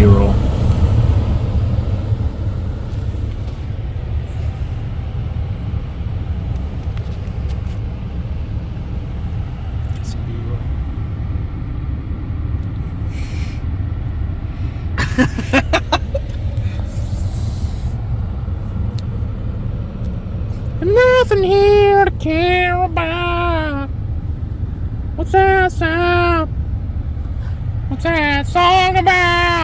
B-roll. Get some B-roll. Nothing here to care about. What's that sound? What's that song about?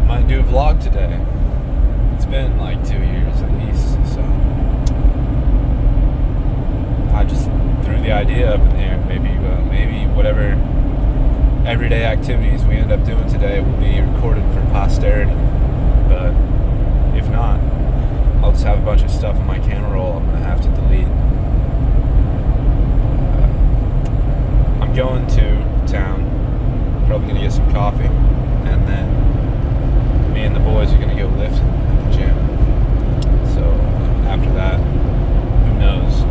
Might do a vlog today. It's been like 2 years at least, so I just threw the idea up in the air. Maybe whatever everyday activities we end up doing today will be recorded for posterity. But if not, I'll just have a bunch of stuff on my camera roll I'm going to have to delete. I'm going to town, probably going to get some coffee, and then me and the boys are going to go lifting at the gym. So after that, who knows?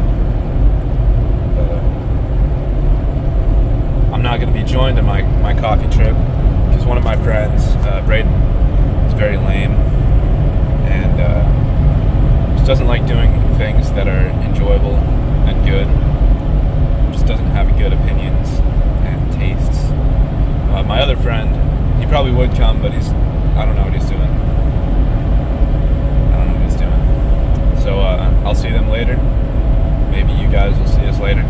I'm not going to be joined in my coffee trip because one of my friends, Braden, is very lame and just doesn't like doing things that are enjoyable and good. Just doesn't have good opinions and tastes. My other friend, he probably would come, but I don't know what he's doing. So I'll see them later. Maybe you guys will see us later.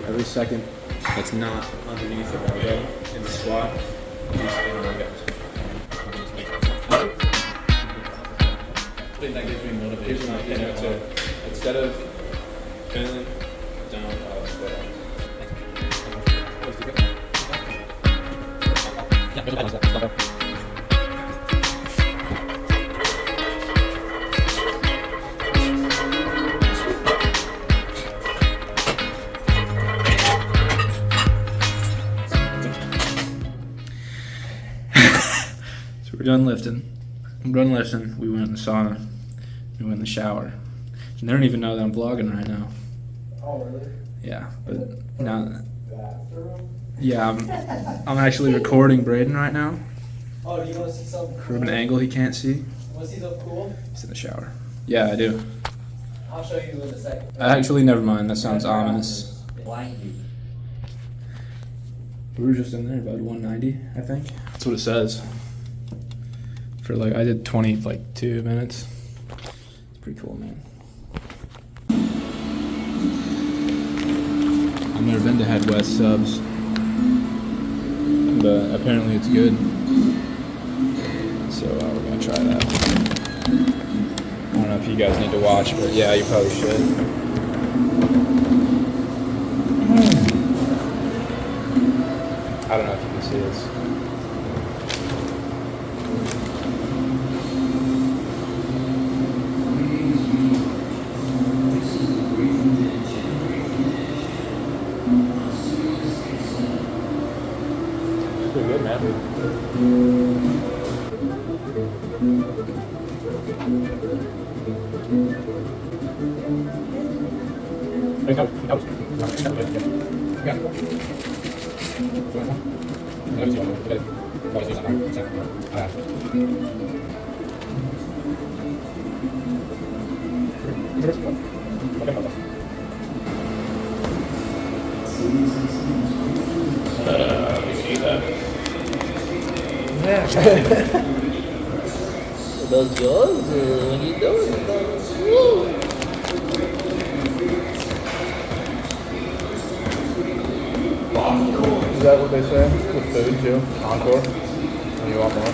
Every second that's not underneath the barbell in the squat, he's in the workout. That gives me motivation. Instead of feeling down, we're done lifting. I'm done lifting. We went in the sauna. We went in the shower. And they don't even know that I'm vlogging right now. Oh, really? Yeah, but now. Yeah, I'm actually recording Braden right now. Oh, do you want to see something cool? From an angle he can't see. You want to see something cool? He's in the shower. Yeah, I do. I'll show you in a second. Actually, never mind. That sounds ominous. Blind you. We were just in there about 190, I think. That's what it says. For I did 22 minutes. It's pretty cool, man. I've never been to Head West Subs, but apparently it's good. So we're gonna try that. I don't know if you guys need to watch, but yeah, you probably should. I don't know if you can see this. Pretty good, man. Those yours? What are you doing? Is that what they say? With food too? Encore? When you want more?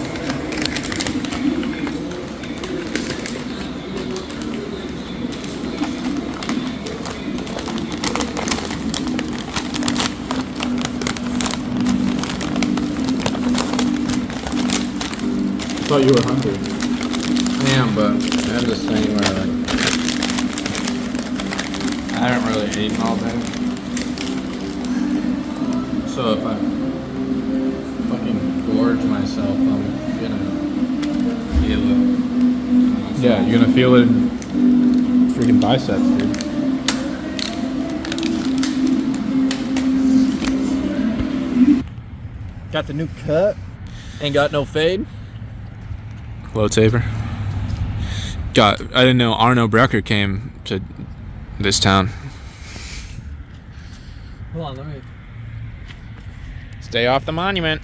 I thought you were hungry. I am, but I'm just saying where I haven't really eaten all day. So if I fucking gorge myself, I'm gonna feel it. Yeah, you're gonna feel it in freaking biceps, dude. Got the new cut. Ain't got no fade. Low taper. I didn't know Arno Brecker came to this town. Hold on, let me. Stay off the monument.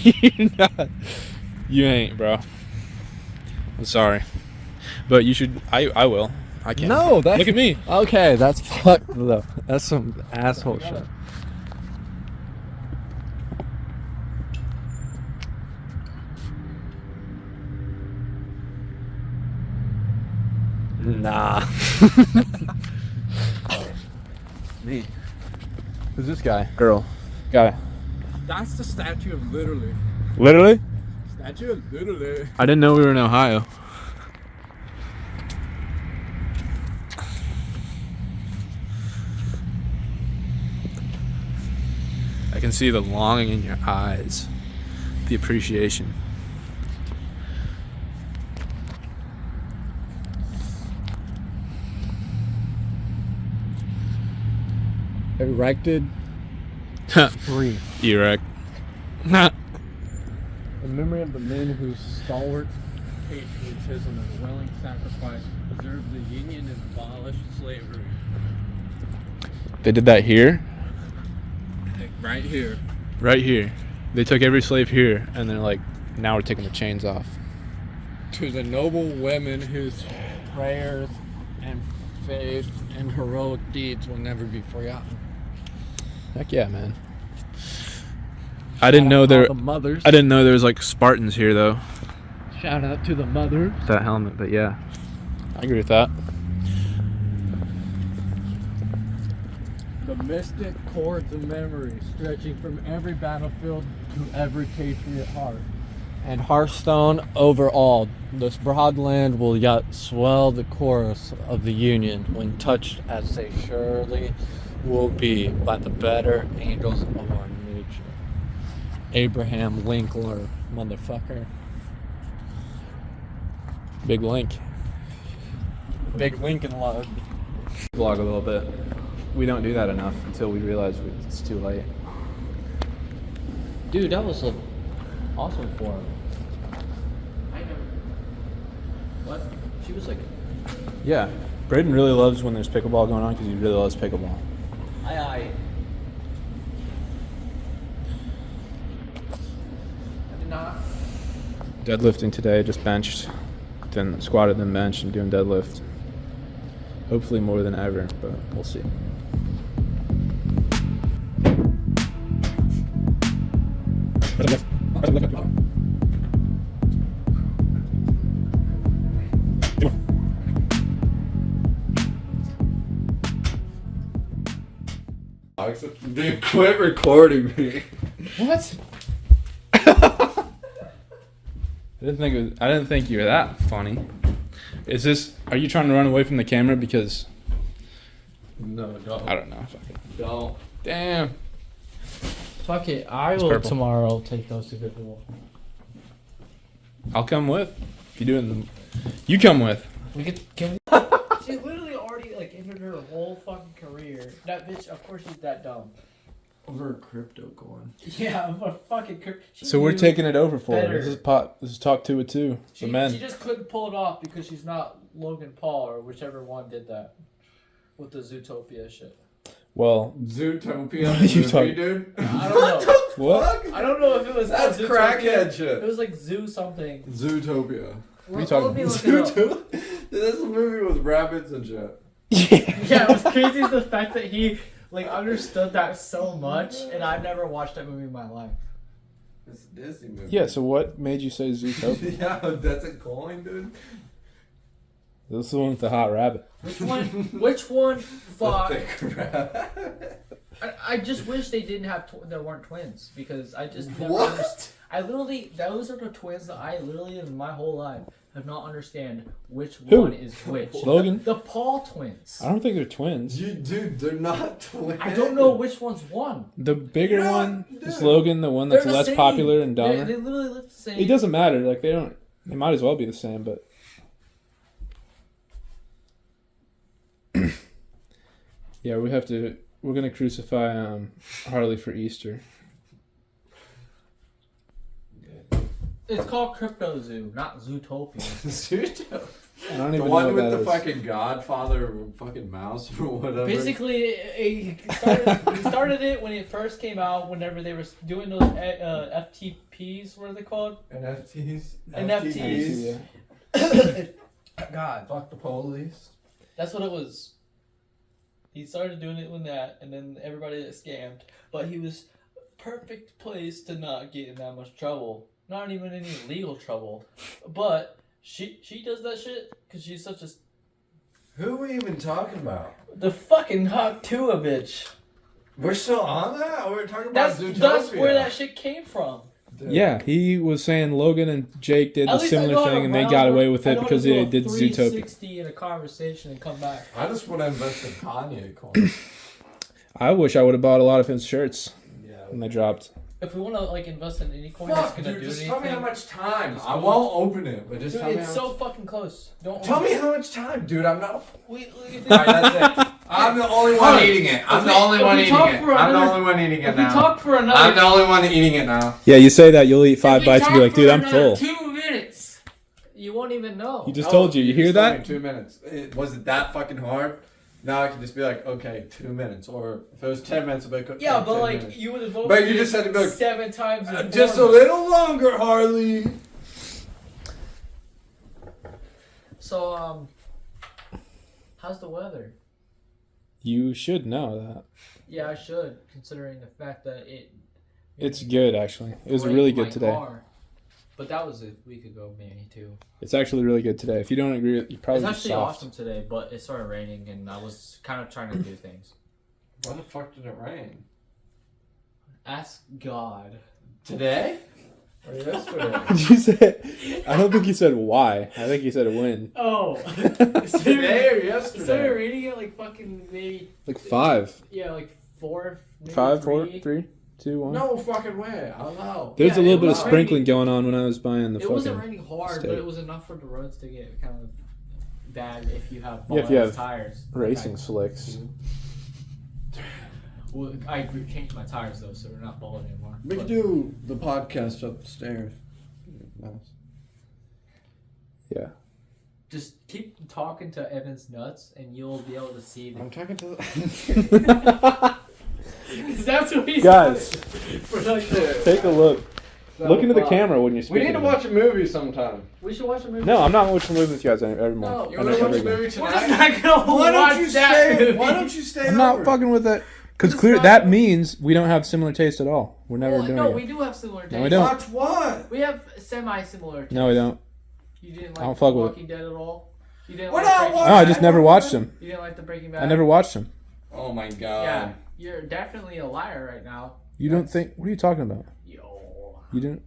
You're not. You ain't, bro. I'm sorry. But you should. I will. I can't. No, that's. Look at me. Okay, that's fucked though. That's some asshole shit. Nah. Me. Who's this guy? Girl. Guy. That's the Statue of Literally. Literally? Statue of Literally. I didn't know we were in Ohio. I can see the longing in your eyes. The appreciation. Erected. Free. Erect. In memory of the men whose stalwart patriotism and willing sacrifice preserved the Union and abolished slavery. They did that here? Right here. Right here. They took every slave here, and they're like, now we're taking the chains off. To the noble women whose prayers and faith and heroic deeds will never be forgotten. Heck yeah, man. I didn't know there. The mothers. I didn't know there was like Spartans here though. Shout out to the mothers. That helmet, but yeah, I agree with that. The mystic cords of memory stretching from every battlefield to every patriot heart. And Hearthstone over all, this broad land will yet swell the chorus of the Union when touched as they surely will be by the better angels of our nature. Abraham Lincoln, motherfucker. Big Link. Big Lincoln love. Vlog a little bit. We don't do that enough until we realize it's too late. Dude, that was awesome for him. I know. What? She was like, Yeah, Braden really loves when there's pickleball going on because he really loves pickleball. I did not. Deadlifting today, just benched, then squatted, then benched. I'm doing deadlift. Hopefully more than ever, but we'll see. Dude, quit recording me. What? I didn't think you were that funny. Are you trying to run away from the camera because? No, don't. I don't know. Don't. Damn. Fuck it, I It's will purple. tomorrow take those to Goodwill. I'll come with. If you're doing you come with. We could, can we? She literally already like ended her whole fucking career. That bitch, of course she's that dumb. Over a crypto coin. Yeah, but fucking. So we're taking it over for her. better. This is talk 2 with 2. She, The men. she just couldn't pull it off because she's not Logan Paul or whichever one did that with the Zootopia shit. Well, Zootopia. What are you movie, talking- dude? I don't know. what? I don't know if it was That's Zootopia. crackhead shit. It was like Zoo something. Zootopia. What are you talking about? Zootopia? Dude, that's a movie with rabbits and shit. Yeah, it was crazy the fact that he like understood that so much, and I've never watched that movie in my life. It's a Disney movie. Yeah. So what made you say Zootopia? Yeah, that's a coin, dude. This is the one with the hot rabbit. Which one? Which one? Fuck. The thick rabbit. I just wish they didn't have there weren't twins because I just never What? I literally, those are the twins that I literally in my whole life have not understand which Who? one is which. Logan? The Paul twins. I don't think they're twins. Dude, they're not twins. I don't know which one's one. The bigger Yeah, one dude. is Logan, the one that's They're the less same. popular and They dumber. literally look the same. It doesn't matter. Like they might as well be the same, but yeah, we're gonna crucify Harley for Easter. It's called Crypto Zoo, not Zootopia. Zootopia. I don't The even know one what with that the is. fucking Godfather fucking mouse or whatever. Basically, he started it when it first came out. Whenever they were doing those FTPs, what are they called? NFTs. NFTs. Yeah. God, Fuck the police. that's what it was. He started doing it with that, and then everybody got scammed. But he was perfect place to not get in that much trouble. Not even any legal trouble. But she does that shit because she's such a... Who are we even talking about? The fucking hot Tua bitch. We're still on that? We're talking about That's Zootopia. where that shit came from. Dude. Yeah, he was saying Logan and Jake did At the least I similar know thing, and they around got her- away with I it know because to do they a did Zootopia. 360 in a conversation and come back. I just want to invest in Kanye coins. I wish I would have bought a lot of his shirts Yeah. when they dropped. If we want to like invest in any coin that's Fuck, gonna dude, do just anything, tell me how much time. It's I cool. won't open it, but just dude, tell me it's how so much. fucking close. Don't Tell me how much time, dude. I'm not. If Alright, that's it. I'm the only one eating it. I'm the only one eating it. I'm the only one eating it we now. talk for another, I'm the only one eating it now. Yeah, you say that, you'll eat if 5 we bites and be talk like, dude, for I'm another full. 2 minutes, you won't even know. He just told you. You hear just told that? me 2 minutes. Was it that fucking hard? Now I can just be like, okay, 2 minutes. Or if it was 10 minutes, I'd be like, okay, Yeah, but 10 like minutes. you would have voted. But you just had to be like, 7 times. in Just a 4 minutes. little longer, Harley. So how's the weather? You should know that. Yeah, I should, considering the fact that It's good, actually. It was break really my good today. car. But that was a week ago, maybe too. It's actually really good today. If you don't agree, you probably It's just actually soft. awesome today, but it started raining, and I was kind of trying to do things. Why the fuck did it rain? Ask God. Today? Or yesterday? Did you say? I don't think you said why. I think you said when. Oh. Today or It started yesterday? raining at like fucking maybe, Like 5. yeah, like 4, maybe 5, 4, 3. 3, 2, 1. No fucking way. I don't know. There's Yeah, a little it bit of was sprinkling raining. going on when I was buying the It wasn't fucking. raining hard, state. but it was enough for the roads to get kind of bad if you have Yeah, if you ball-ass have tires. racing Like I slicks. do. Well, I changed my tires though, so they're not bald anymore. We But- can do the podcast upstairs. Nice. Yeah. Just keep talking to Evan's nuts, and you'll be able to see the. I'm talking to Because that's what he's Guys, for like the. take a look. Look into the camera when you're We speaking. need to watch a movie sometime. We should watch a movie. No, I'm not watching movies with you guys every No, month. you You want to watch a Every movie We're tonight? just not gonna Why watch don't you that stay? movie. Why don't you stay I'm over? not fucking with that. Because It's clear not- that means we don't have similar taste at all. We're never Well, doing no, it. we do have similar tastes. No, we don't. Watch what? We have semi-similar tastes. No, we don't. You didn't I don't like fuck with it. Walking Dead at all? You didn't We're like not Breaking watching- No, I Bad? just never watched them. You didn't like the Breaking Bad? I never watched them. Oh my god. Yeah, you're definitely a liar right now. You don't think? What are you talking about? Yo. You didn't.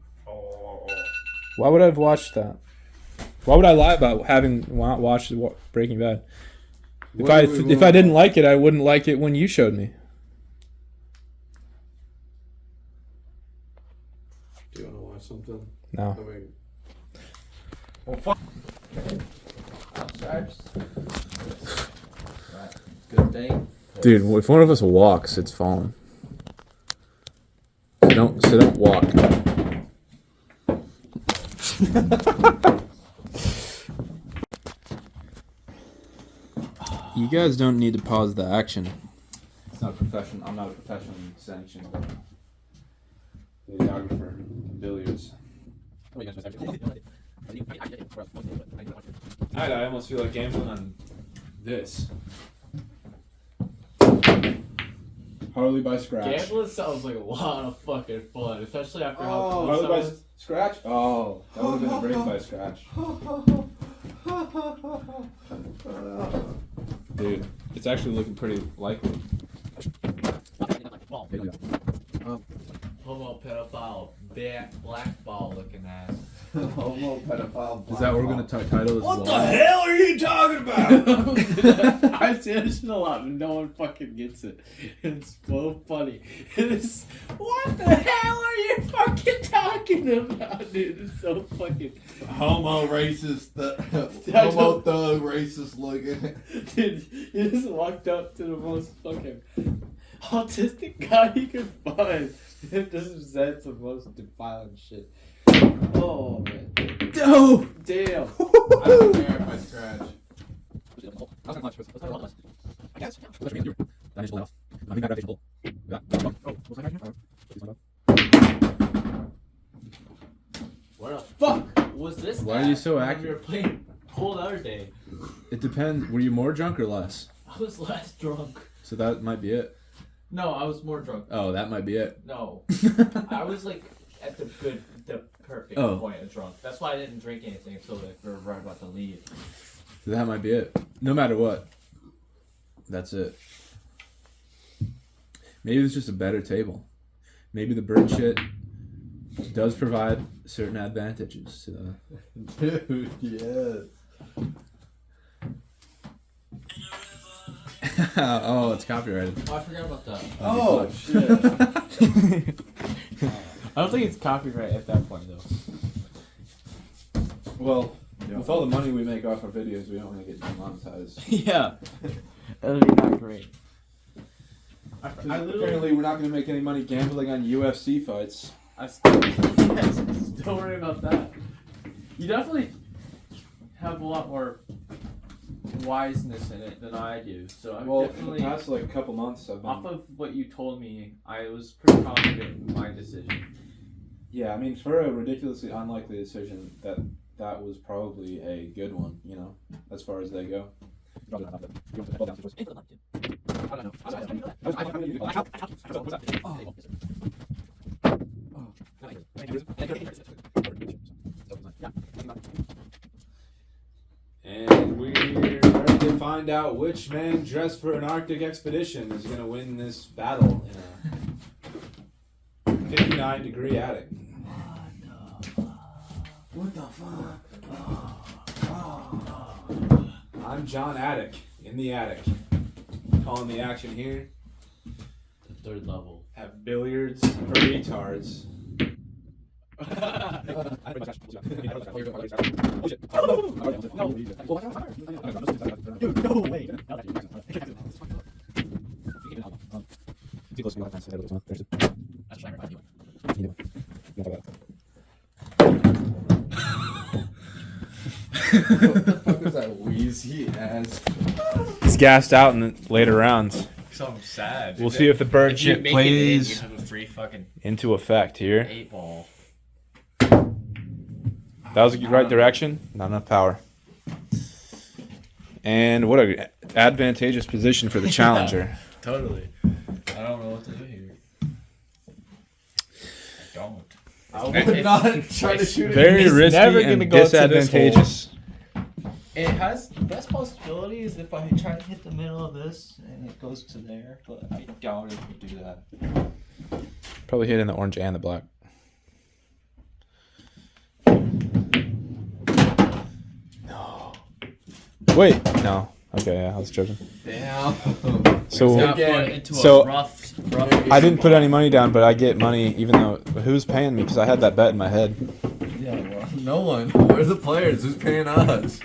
Why would I have watched that? Why would I lie about having watched Breaking Bad? If I didn't like it, I wouldn't like it when you showed me. Do you want to watch something? No. Well, fuck. Stripes. Right. Good thing. Dude, if one of us walks, it's falling. So don't walk. You guys don't need to pause the action. It's not a profession. I'm not a professionally sanctioned videographer in billiards. I almost feel like gambling on this. Harley by scratch. Gambling sounds like a lot of fucking fun, especially after how Oh, close Harley I by was. scratch? Oh, that would have been a break by scratch. Dude, it's actually looking pretty likely. Homo pedophile black ball looking ass. Homo pedophile. Is that what we're gonna title this? What the vlog? hell are you talking about? I say this shit a lot, but no one fucking gets it. It's so funny. It's what the hell are you fucking talking about, dude? It's so fucking Homo racist, homo thug racist looking. dude. You just walked up to the most fucking autistic guy you could find. It just said some most defiling shit. Oh man. No! Damn. I don't care if I scratch. Where the fuck was this? Why are you so when active? We were playing whole other day. It depends. Were you more drunk or less? I was less drunk. So that might be it. No, I was more drunk. Oh, that might be it. No, I was like at the perfect Oh. point of drunk. That's why I didn't drink anything until like we were right about to leave. So that might be it. No matter what. That's it. Maybe it's just a better table. Maybe the bird shit does provide certain advantages to the... Dude, yes. Oh, it's copyrighted. Oh, I forgot about that. Oh shit. I don't think it's copyright at that point though. Well, with all the money we make off our videos, we don't want to get demonetized. Yeah, that'd be not great. I Apparently, we're not going to make any money gambling on UFC fights. I still, yes, don't worry about that. You definitely have a lot more wiseness in it than I do. So I'm Well, definitely, the past like couple months, I've been... off of what you told me, I was pretty confident in my decision. Yeah, I mean, for a ridiculously unlikely decision, that was probably a good one, you know, as far as they go. And we're ready to find out which man dressed for an Arctic expedition is going to win this battle in a 59-degree attic. What the fuck? I'm John Attic, in the attic. Calling the action here. The third level. At Billiards for retards. Dude, no way. What the fuck was that wheezy ass? He's gassed out in the later rounds. So I'm sad. We'll see if the bird If you shit make it in, you plays have a free fucking into effect here. 8-ball. That was the right direction. Not enough power. And what a advantageous position for the challenger. Totally. I don't know what to do here. I don't. I would not try to shoot it. Very It's risky never and gonna go to this hole. disadvantageous. It has the best possibility is if I try to hit the middle of this and it goes to there, but I doubt it would do that. Probably hit in the orange and the black. No. Wait, no. Okay, yeah, I was joking. Damn. So Got Again, put into so- a rough. I didn't put any money down, but I get money even though who's paying me because I had that bet in my head. Yeah, well, no one. We're the players. Who's paying us?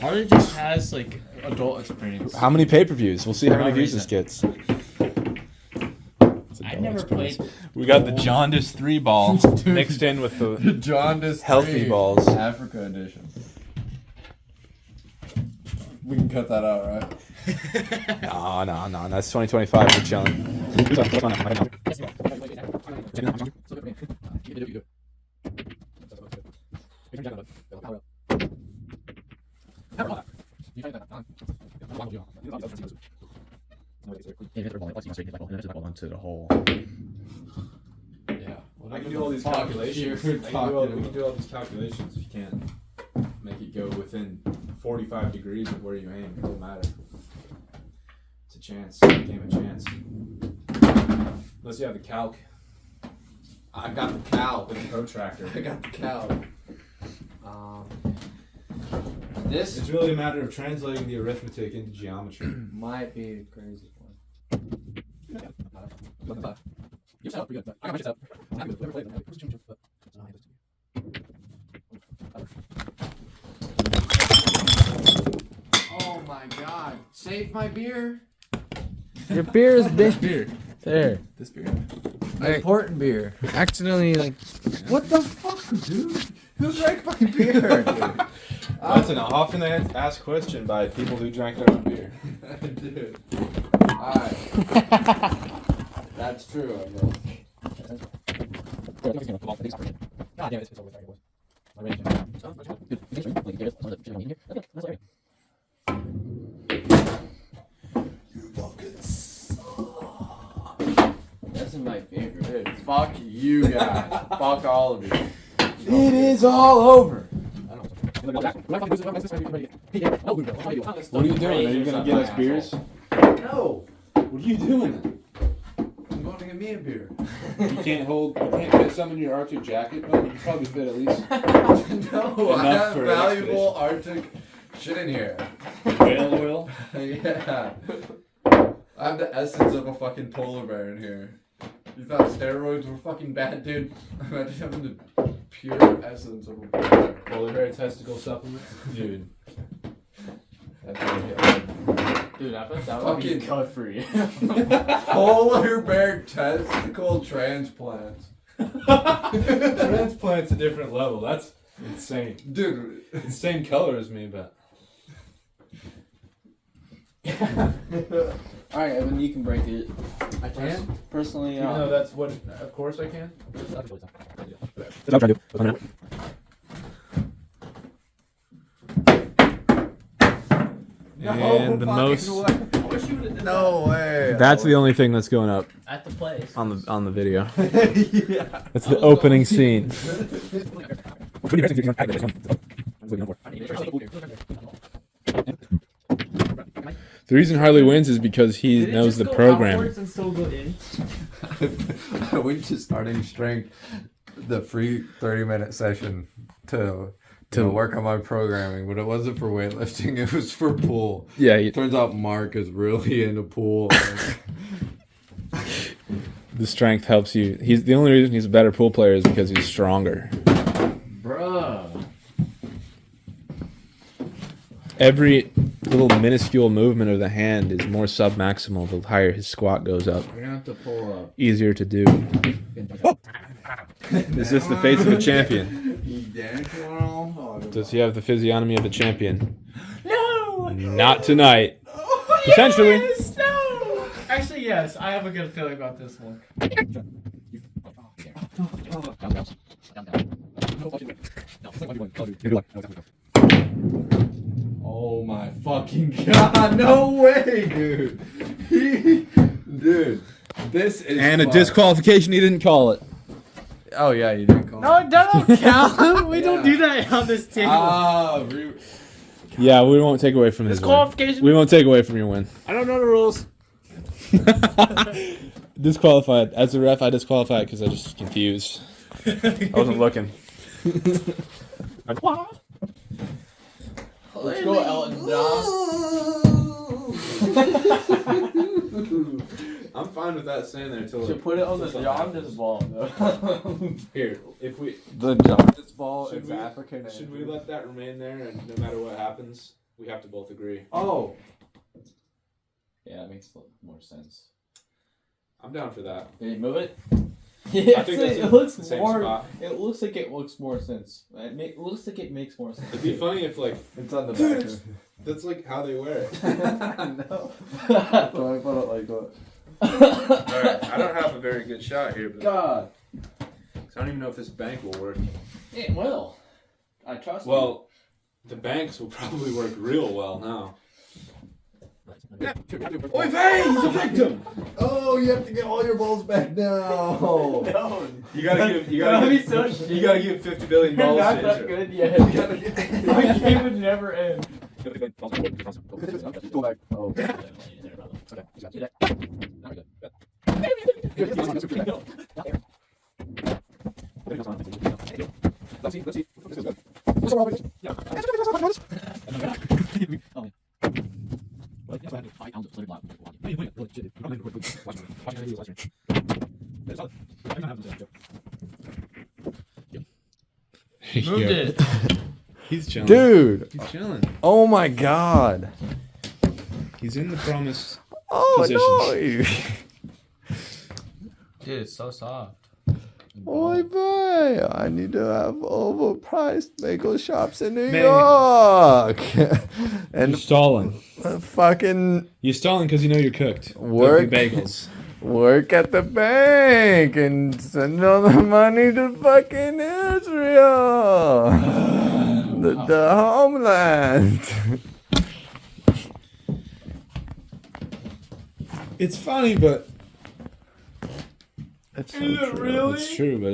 Harden just has like adult experience. How many pay-per-views? We'll see how For many no views this reason. gets. I never played. We got the jaundice 3 ball mixed in with the Jaundice healthy 3, balls. Africa edition. We can cut that out, right? No. That's 2025. We're chilling. Onto the hole. Yeah. I can do all these calculations. We can do all these calculations. If you can't make it go within 45 degrees of where you aim, it doesn't matter. It's a chance. Game of chance. Unless you have the calc. I got the cow. with a protractor. I got the cow. This It's really a matter of translating the arithmetic into geometry. might be the craziest one. Oh my god. Save my beer. Your beer is big. Beer. There. This beer. Important beer. Accidentally, like, What the fuck, dude? Who drank my beer, dude? That's an often asked question by people who drank their own beer. Dude. Alright. That's true, I guess. This is my favorite. Dude, fuck you guys. Fuck all of you. It is all over. What are you doing? Are you gonna get us beers? No. What are you doing? I'm going to get me a beer. You can't fit some in your Arctic jacket, but you can probably fit at least No, I Enough have for an valuable Arctic shit in here. whale oil. Yeah. I have the essence of a fucking polar bear in here. You thought steroids were fucking bad, dude? Imagine having the pure essence of a polar bear. Polar bear testicle supplement. Dude. That's really good. Dude, I bet that would be Fucking- good for you. Polar bear testicle transplants. Transplant's a different level. That's insane. Dude. It's the same color as me, but. Alright, Evan, you can break it. I can? Personally, Even though that's what. Of course I can. And the most. No way. that's the only thing that's going up at the place. on the video. Yeah. That's the opening scene. The reason Harley wins is because he knows the program. And still go in? I went to starting strength, the free 30-minute session to work on my programming, but it wasn't for weightlifting, it was for pool. Yeah, It turns out Mark is really into pool. the strength helps you. He's the only reason he's a better pool player is because he's stronger. Bruh. Every little minuscule movement of the hand is more submaximal the higher his squat goes up. We're gonna have to pull up. Easier to do. Is this the face of a champion? Does he have the physiognomy of a champion? No! Not tonight. Potentially. Yes, no! Actually, yes. I have a good feeling about this one. Oh my fucking god, no way, dude. Dude, this is And a fun. disqualification, he didn't call it. Oh yeah, you didn't call No, it. that don't count. We don't do that on this table. Yeah, we won't take away from his win. Disqualification. We won't take away from your win. I don't know the rules. Disqualified. As a ref, I disqualified because I just confused. I wasn't looking. Let's go, Elton John. I'm fine with that staying there till. Should put it on the jaundice ball, though. Here, if we The jaundice ball Should is we- African. should we let that remain there, and no matter what happens, we have to both agree. Oh, Yeah, it makes more sense. I'm down for that. Did you move it? Yeah, I think that's it looks the same more. spot. It looks like it makes more sense. It looks like it makes more sense. It'd be funny if like it's on the Dude, back. it's- that's like how they wear it. No. So I put it like that. Alright, I don't have a very good shot here, but God. I don't even know if this bank will work. It will. I trust you. Well, the banks will probably work real well now. Oy vey, he's a victim. Oh, you have to get all your balls back now. No. You gotta give. You That'd gotta be give. so You shit. gotta give 50 billion You're balls not to that Israel. good yet. My game would never end. Go back. Oh. Moved it. He's chilling. Dude. He's chilling. Oh my god. He's in the promised Oh position. Dude, it's so soft. Boy, boy, I need to have overpriced bagel shops in New Man. York. And You're stalling. fucking You're stalling because you know you're cooked. Work. Cook your bagels. work at the bank and send all the money to fucking Israel. the homeland. It's funny, but It's so Is it true. really? it's true. But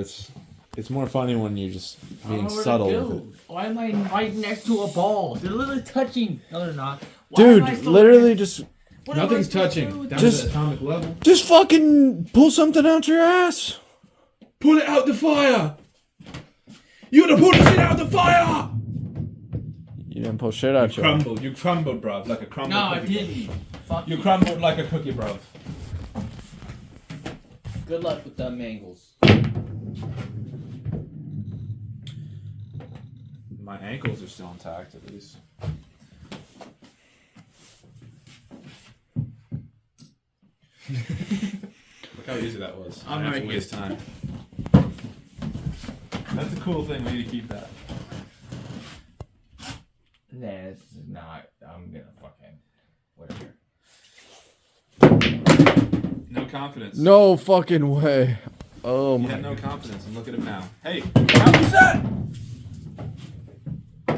it's more funny when you're just being I don't know where to subtle go. with it. Why am I right next to a ball? They're literally touching. No, they're not. Why am I Dude, still literally right- just What am I Nothing's supposed to touching. do? Down Just- to the atomic level. just fucking pull something out your ass. Pull it out the fire. You gotta pull the shit out the fire. You didn't pull shit out You your crumbled. You crumbled, bruv, like a crumbled. No, I cookie. didn't. Fuck You you. crumbled like a cookie, bruv. Good luck with them mangles. My ankles are still intact, at least. Look how easy that was. I'm I have to right waste time. That's a cool thing. We need to keep that. Nah, this is not. I'm gonna fucking whatever. No confidence. No fucking way. Oh You my had no confidence, and look at him now. Hey, how was that?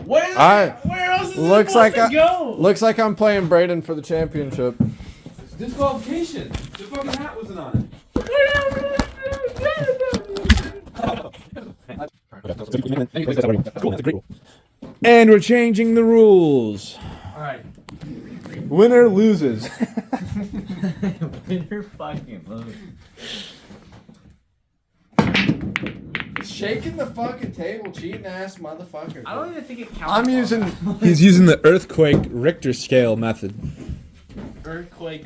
Where else is looks it like supposed to go? looks like I'm playing Braden for the championship. Disqualification. The fucking hat wasn't on it. And we're changing the rules. Alright. Winner loses. Winner fucking lose. Shaking the fucking table, cheating ass motherfucker. I don't even think it counts. I'm using. He's using the earthquake Richter scale method. Earthquake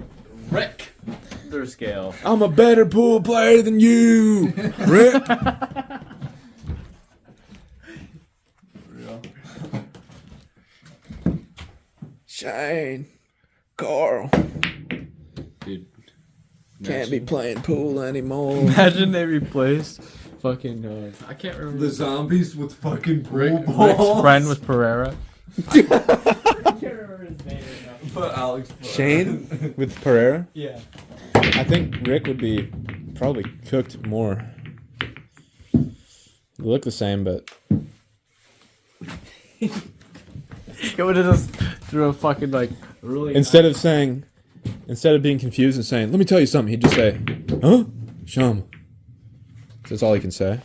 Richter scale. I'm a better pool player than you, Rick. Shane, Carl. Dude. Can't be playing pool anymore. Imagine they replaced fucking. I can't remember. The zombies with fucking Rick's friend was Pereira. I can't remember his name right now. But Alex. Shane with Pereira. Yeah. I think Rick would be probably cooked more. They look the same, but It would have just threw a fucking like really. instead of being confused and saying, "Let me tell you something," he'd just say, "Huh, Sham." That's all he can say.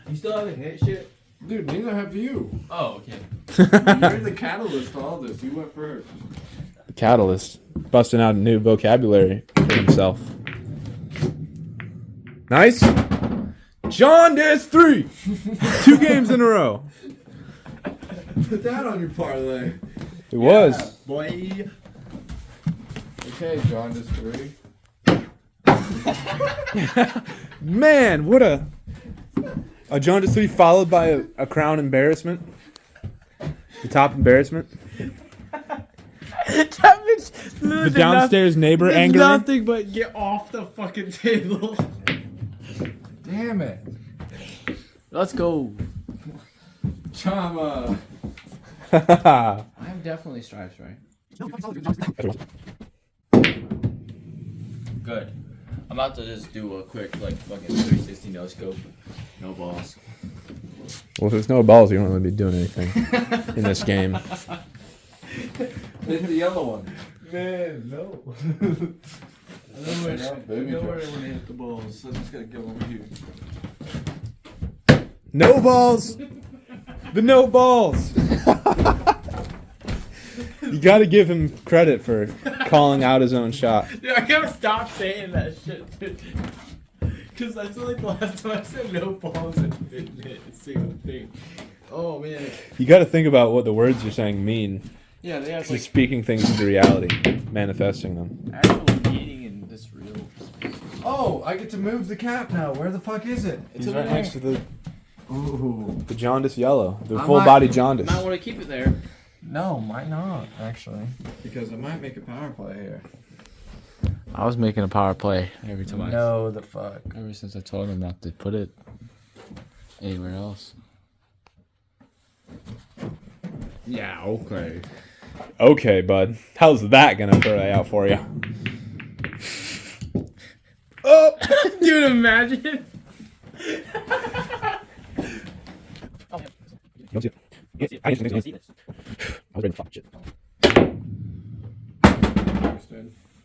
You still haven't hit shit? Dude, neither have you. Oh, okay. You're the catalyst to all this. You went first. The catalyst, busting out a new vocabulary for himself. Nice. Jaundice 3. 2 games in a row. Put that on your parlay. It was. Boy. Okay, John, just 3. Man, what a Jaundice 3 followed by a crown embarrassment. The top embarrassment. The downstairs neighbor anger. Nothing but get off the fucking table. Damn it. Let's go. Chama. I'm definitely stripes, right? Good. I'm about to just do a quick, like, fucking 360 no scope. No balls. Well, if there's no balls, you don't really be doing anything in this game. Hit the yellow one. Man, no. Baby I Joe. want to hit the balls. So I'm just gonna go over here. No balls. The no balls. You got to give him credit for calling out his own shot. Dude, I gotta stop saying that shit, dude. Because I feel like the last time I said no balls and didn't hit a single thing. Oh man. You got to think about what the words you're saying mean. Yeah, they have You're like speaking things into reality, manifesting them. actual meaning in this real. Oh, I get to move the cap now. Where the fuck is it? He's right next to the Ooh. jaundice yellow, the I full might- body jaundice. Might want to keep it there. No, might not actually, because I might make a power play here. I was making a power play every time No, the fuck. ever since I told him not to put it anywhere else. Yeah, okay. Okay, bud. How's that gonna play out for you? Oh, dude, imagine. I was ready to fuck shit.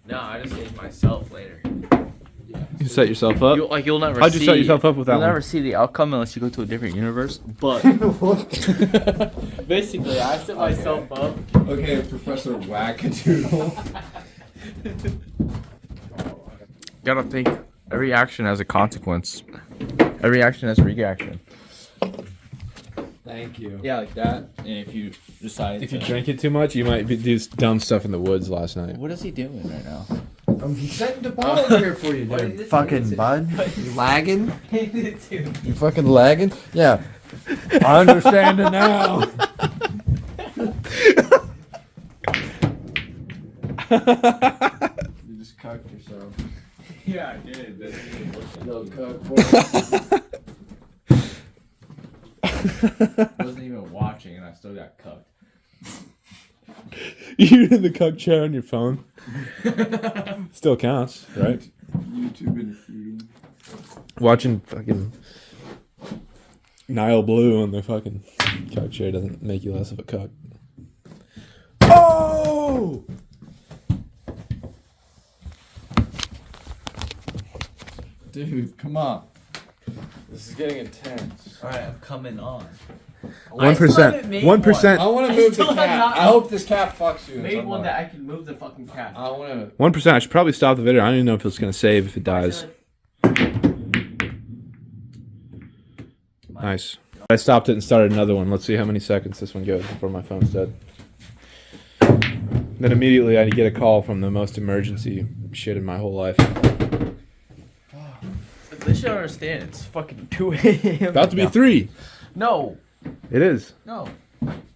No, I just saved myself later. You set yourself up? You'll never How'd see. you set yourself up with that You'll one? never see the outcome unless you go to a different universe. But basically, I set myself up. Okay, Professor Wackadoodle. Gotta think. Every action has a consequence. Every action has a reaction. Thank you. Yeah, like that. And if you decide, If you drink it too much, you might do dumb stuff in the woods last night. what is he doing right now? I'm setting the ball here for you, there, fucking bud. You lagging? You fucking lagging? Yeah. I understand it now. You just cucked yourself. Yeah, I did. Little cuck boy. I wasn't even watching, and I still got cucked. You're in the cuck chair on your phone. Still counts, right? YouTube and feeding. Watching fucking Nile Blue on the fucking cuck chair doesn't make you less of a cuck. Oh! Dude, come on. This is getting intense. All right, I'm coming on. 1%. 1%. I want to I move the still have cap. not- I hope this cap fucks you. in Made some one way. that I can move the fucking cat. I want to. 1%. I should probably stop the video. I don't even know if it's gonna save if it dies. Nice. I stopped it and started another one. Let's see how many seconds this one goes before my phone's dead. Then immediately I get a call from the most emergency shit in my whole life. They should understand. It's fucking 2 a.m. About to be 3. No, It is. no.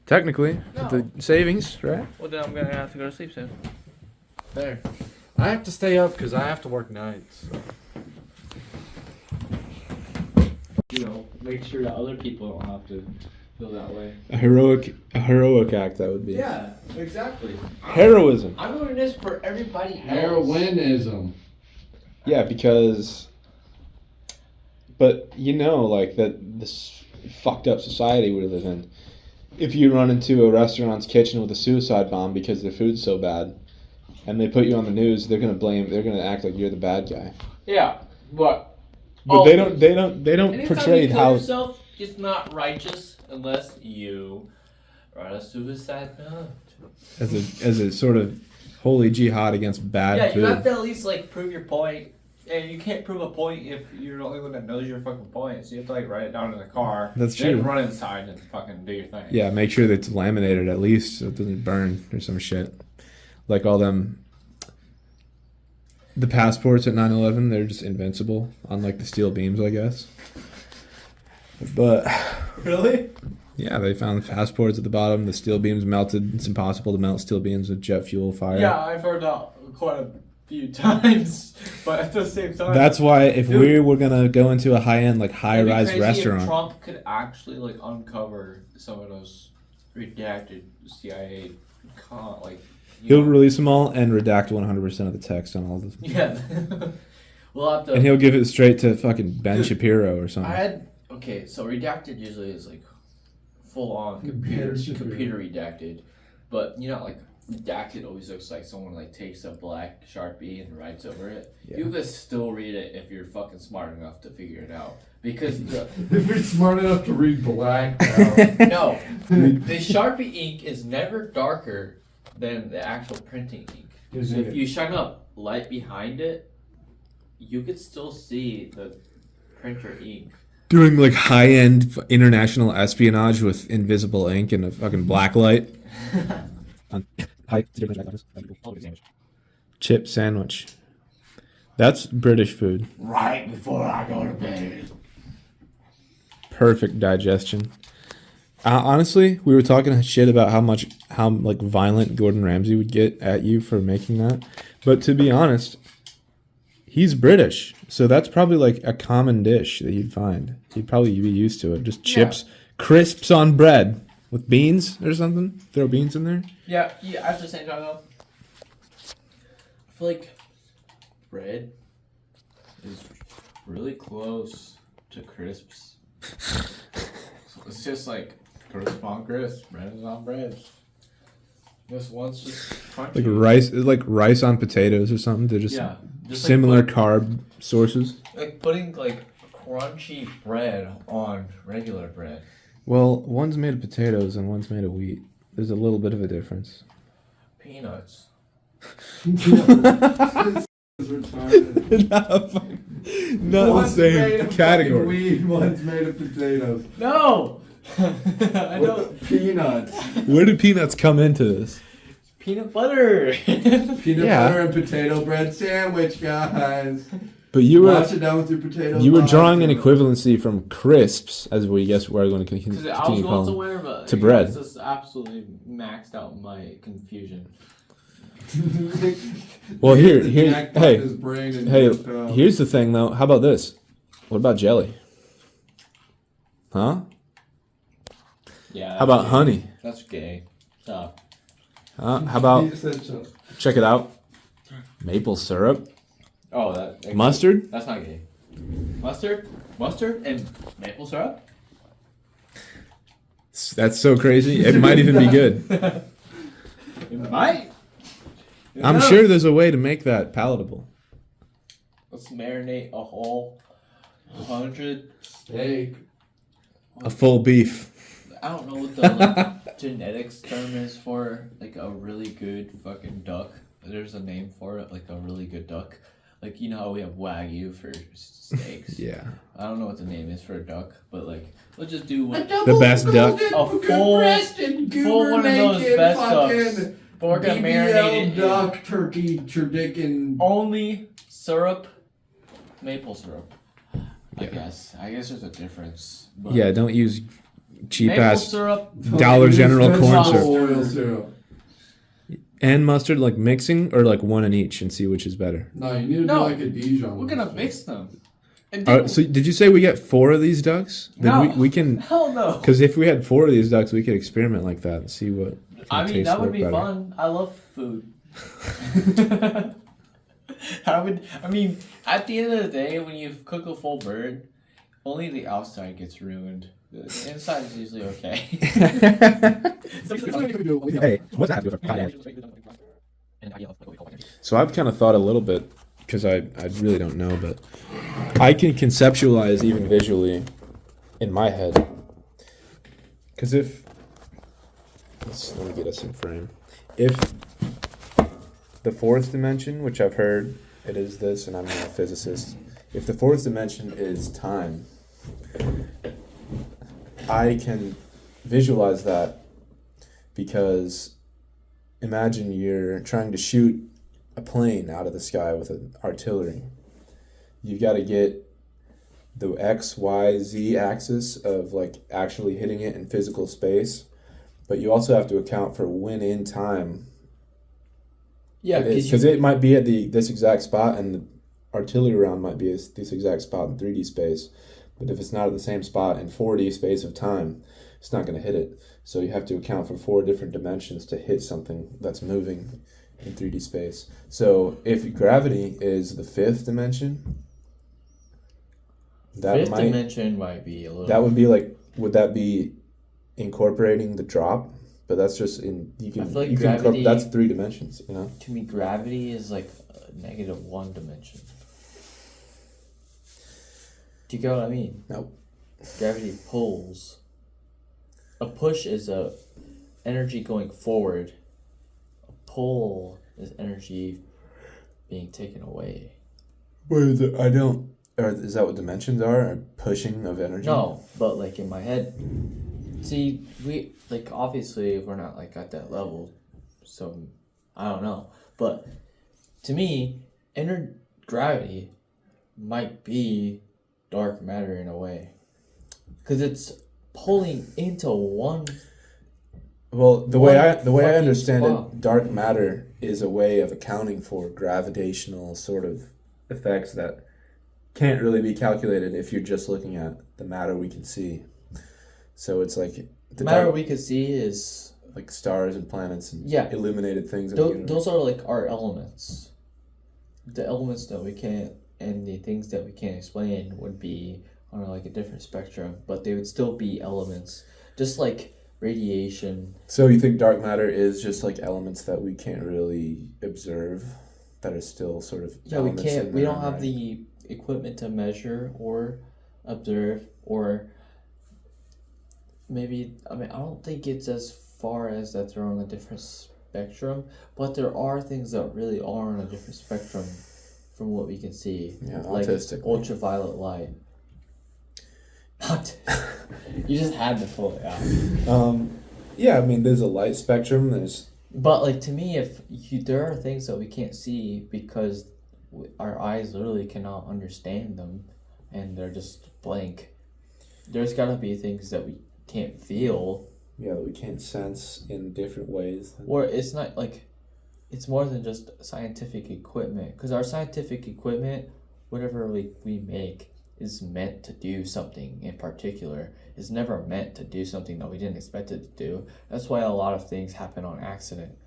Technically. No. With the savings, right? Well, then I'm gonna have to go to sleep soon. There. I have to stay up because I have to work nights. You know, make sure that other people don't have to feel that way. A heroic act that would be. Yeah, exactly. Heroism. I'm doing this for everybody else. Heroinism. Yeah, because, but you know, like that this fucked up society we live in. If you run into a restaurant's kitchen with a suicide bomb because their food's so bad, and they put you on the news, they're gonna act like you're the bad guy. Yeah, but But they don't anytime portray you kill how. yourself, it's not righteous unless you write a suicide note. As a sort of holy jihad against bad Yeah, food. you have to at least like prove your point, and you can't prove a point if you're the only one that knows your fucking point. So you have to like write it down in the car. That's then true. Run inside and fucking do your thing. Yeah, make sure that it's laminated at least so it doesn't burn or some shit. Like all them. The passports at 9/11, they're just invincible, unlike the steel beams, I guess. But Really? yeah, they found the passports at the bottom. The steel beams melted. It's impossible to melt steel beams with jet fuel fire. Yeah, I've heard that quite a few times, but at the same time, That's why if Dude. we were gonna go into a high-end, like it'd be high-rise crazy restaurant, If Trump could actually like uncover some of those redacted CIA, like you he'll know. release them all and redact 100% of the text on all of them. Yeah, we'll have to. And he'll give it straight to fucking Ben Dude, Shapiro or something. I had so redacted usually is like full on computer redacted, but you know like redacted always looks like someone like takes a black Sharpie and writes over it. Yeah. You could still read it if you're fucking smart enough to figure it out because If you're smart enough to read black, no, the Sharpie ink is never darker than the actual printing ink. So if you shine a light behind it, you could still see the printer ink. Doing like high-end international espionage with invisible ink and a fucking black light. Chip sandwich. That's British food. Right before I go to bed. Perfect digestion. Honestly, we were talking shit about how like violent Gordon Ramsay would get at you for making that. But to be honest, he's British, so that's probably like a common dish that you'd find. He'd probably be used to it. Just chips, crisps on bread with beans or something. Throw beans in there. Yeah. At the same time though, I feel like bread is really close to crisps. So it's just like crisp on crisp, bread is on bread. This one's just crunchy. Like rice on potatoes or something. They're just similar like carb sources. like putting like crunchy bread on regular bread. Well, one's made of potatoes and one's made of wheat. There's a little bit of a difference. Peanuts. Not the same category. Weed, one's made of potatoes. No. I know. Peanuts. Where do peanuts come into this? Peanut butter. Peanut butter and potato bread sandwich, guys. But you were Wash it down with your potatoes. you were drawing an equivalency from crisps, as we guess we're going to continue I was calling once aware of it. to bread. This just absolutely maxed out my confusion. Well, here's the thing though. How about this? What about jelly? Huh? Yeah. How about honey? That's gay. Stop. How about check it out? Maple syrup, Oh, that mustard. That's not gay. Mustard, and maple syrup. That's so crazy. It might even be good. It might. I'm sure there's a way to make that palatable. Let's marinate a whole 100 steak. A full beef. I don't know what the genetics term is for like a really good fucking duck. There's a name for it, like a really good duck. Like, you know how we have Wagyu for steaks? Yeah. I don't know what the name is for a duck, but like, let's just do one. The best duck. A full one of those best ducks. But we're gonna marinate it duck, turkey, turdicken. only syrup, maple syrup. I Yeah. guess there's a difference. But Yeah, don't use cheap maple ass syrup. Dollar General corn syrup. Oil syrup. And mustard, like mixing, or like one in each and see which is better. No, you need to do like a Dijon. We're gonna mix them. And So did you say we get 4 of these ducks? Then No. we can. hell no. Because if we had 4 of these ducks, we could experiment like that and see what. I mean, tastes that would like be better. fun. I love food. I mean, at the end of the day, when you cook a full bird, only the outside gets ruined. The inside is usually okay. Hey, what's that? So I've kind of thought a little bit, because I really don't know, but I can conceptualize even visually in my head. Because let me get us in frame. If the 4th dimension, which I've heard it is this, and I'm not a physicist, if the 4th dimension is time, I can visualize that because imagine you're trying to shoot a plane out of the sky with an artillery. You've got to get the X, Y, Z axis of like actually hitting it in physical space, but you also have to account for when in time. Yeah, because it might be at this exact spot, and the artillery round might be this exact spot in 3D space. But if it's not at the same spot in 4D space of time, it's not going to hit it. So you have to account for 4 different dimensions to hit something that's moving in 3D space. So if gravity is the 5th dimension, dimension might be a little. That would be like, would that be incorporating the drop? But that's just in I feel like gravity, that's 3 dimensions, you know. To me, gravity is like a -1 dimension. Do you get what I mean? Nope. Gravity pulls. A push is a energy going forward. A pull is energy being taken away. What is it? I don't. Or is that what dimensions are? A pushing of energy? No, but like in my head, see, we like obviously we're not like at that level, so I don't know. But to me, inner gravity might be dark matter in a way, because it's pulling into one. Well, the way I fucking understand spot. it, dark matter is a way of accounting for gravitational sort of effects that can't really be calculated if you're just looking at the matter we can see. So it's like The matter we could see is like stars and planets and Yeah. illuminated things in the universe. those are like our elements. The elements that we can't and the things that we can't explain would be on like a different spectrum, but they would still be elements, just like radiation. So you think dark matter is just like elements that we can't really observe, that are still sort of Yeah, we elements can't. in We their don't own have right? the equipment to measure or observe, or maybe. I mean, I don't think it's as far as that they're on a different spectrum, but there are things that really are on a different spectrum from what we can see. Yeah, like autistic. ultraviolet light. You just had to pull it out. Yeah, I mean, there's a light spectrum. There's But like to me, there are things that we can't see because our eyes literally cannot understand them, and they're just blank. There's gotta be things that we can't feel, that we can't sense in different ways. or it's not like, it's more than just scientific equipment. Because our scientific equipment, whatever we make, is meant to do something in particular. It's never meant to do something that we didn't expect it to do. That's why a lot of things happen on accident.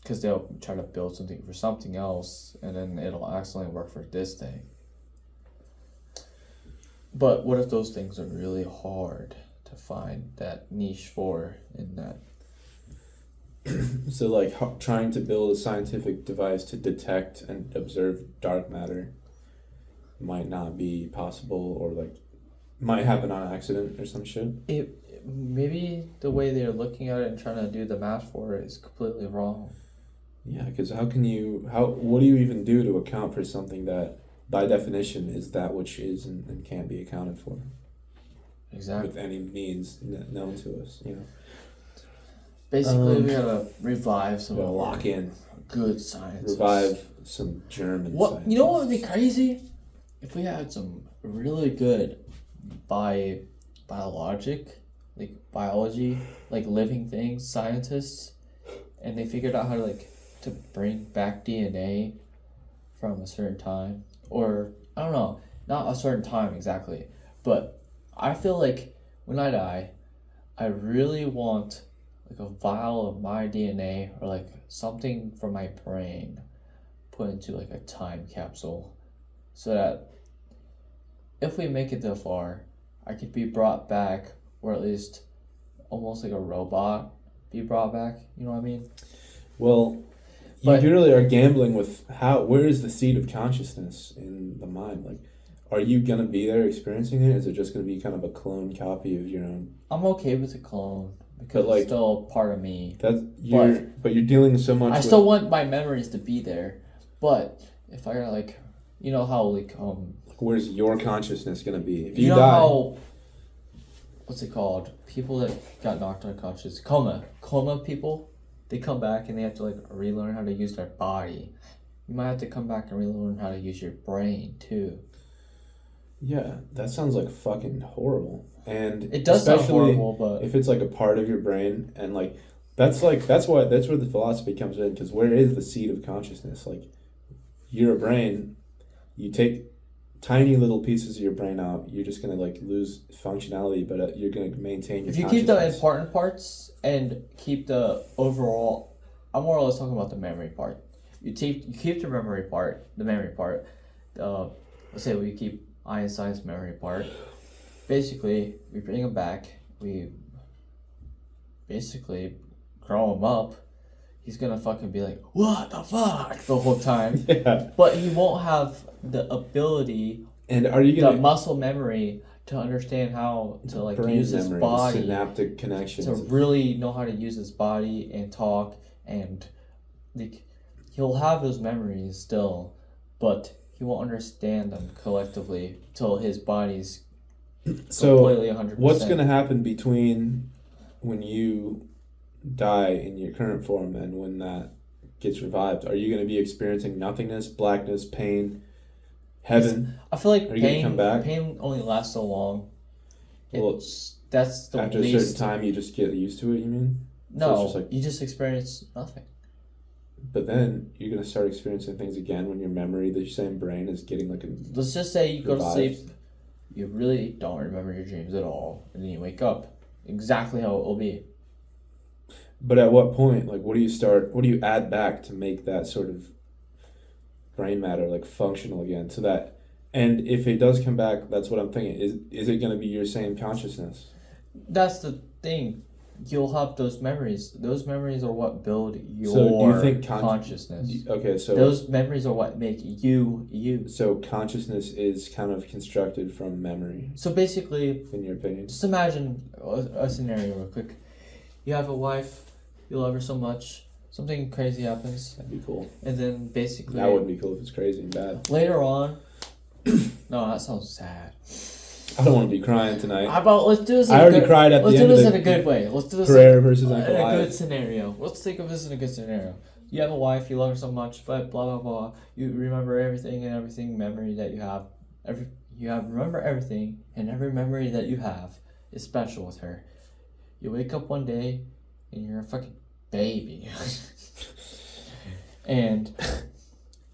Because they'll try to build something for something else, and then it'll accidentally work for this thing. But what if those things are really hard to find that niche for in that? So, like, trying to build a scientific device to detect and observe dark matter might not be possible, or like might happen on accident or some shit. Maybe the way they're looking at it and trying to do the math for it is completely wrong. Yeah, because what do you even do to account for something that by definition is that which is and can't be accounted for Exactly. with any means known to us, you know? Basically, we gotta revive some Gotta lock in, good science. revive some German What you know? What would be scientists. crazy if we had some really good biology, like living things, scientists, and they figured out how to bring back DNA from a certain time, or I don't know, not a certain time exactly, but I feel like when I die, I really want like a vial of my DNA or like something from my brain put into like a time capsule, so that if we make it that far, I could be brought back, or at least almost like a robot be brought back. You know what I mean? Well, But- you really are gambling with where is the seat of consciousness in the mind? Like, are you gonna be there experiencing it? Is it just gonna be kind of a clone copy of your own? I'm okay with a clone because But, like, it's still a part of me. But you're dealing so much. I with, still want my memories to be there, but if I gotta like, you know how like where's your consciousness gonna be if you you know die? how, what's it called? People that got knocked unconscious, coma people, they come back and they have to like relearn how to use their body. You might have to come back and relearn how to use your brain too. Yeah, that sounds like fucking horrible. And It does sound especially horrible, but if it's like a part of your brain, and that's where the philosophy comes in, because where is the seat of consciousness? Like, you're a brain, you take tiny little pieces of your brain out, you're just gonna like lose functionality, but you're gonna maintain your if you keep the consciousness. important parts and keep the overall, I'm more or less talking about the memory part. You keep the memory part. Let's say we keep Einstein's memory part. Basically, we bring him back. We basically grow him up. He's gonna fucking be like, what the fuck, the whole time. Yeah. But he won't have the ability, And are you the gonna muscle memory to understand how to like brain use his memory, body, the synaptic connections? to really know how to use his body and talk, and like he'll have those memories still, but he won't understand them collectively till his body's So completely 100%. what's going to happen between when you die in your current form and when that gets revived? Are you going to be experiencing nothingness, blackness, pain, heaven? I feel like Are you gonna come back? pain only lasts so long. Well, That's the after least. a certain time, you just get used to it, you mean? So No, it's just like- you just experience nothing. But then you're going to start experiencing things again when your memory, the same brain, is getting like a... Let's just say you go to Revived. sleep, you really don't remember your dreams at all, and then you wake up exactly how it will be. But at what point, like, what do you add back to make that sort of brain matter, like, functional again? So that, and if it does come back, that's what I'm thinking, is it going to be your same consciousness? That's the thing. You'll have those memories. Those memories are what build your So do you think consciousness. Okay, so... Those memories are what make you, you. So consciousness is kind of constructed from memory, So basically, in your opinion? just imagine a scenario real quick. You have a wife, you love her so much, something crazy happens, That'd be cool. and then basically That wouldn't be cool if it's crazy and bad. later on, no, that sounds sad. I don't want to be crying tonight. How about let's do this? I already cried at the Let's end do of this the in a good way. Let's do this Prayer versus in Uncle a good Wyatt. scenario. Let's think of this in a good scenario. You have a wife, you love her so much, but blah blah blah. You remember everything and everything memory that you have. Remember everything, and every memory that you have is special with her. You wake up one day, and you're a fucking baby. And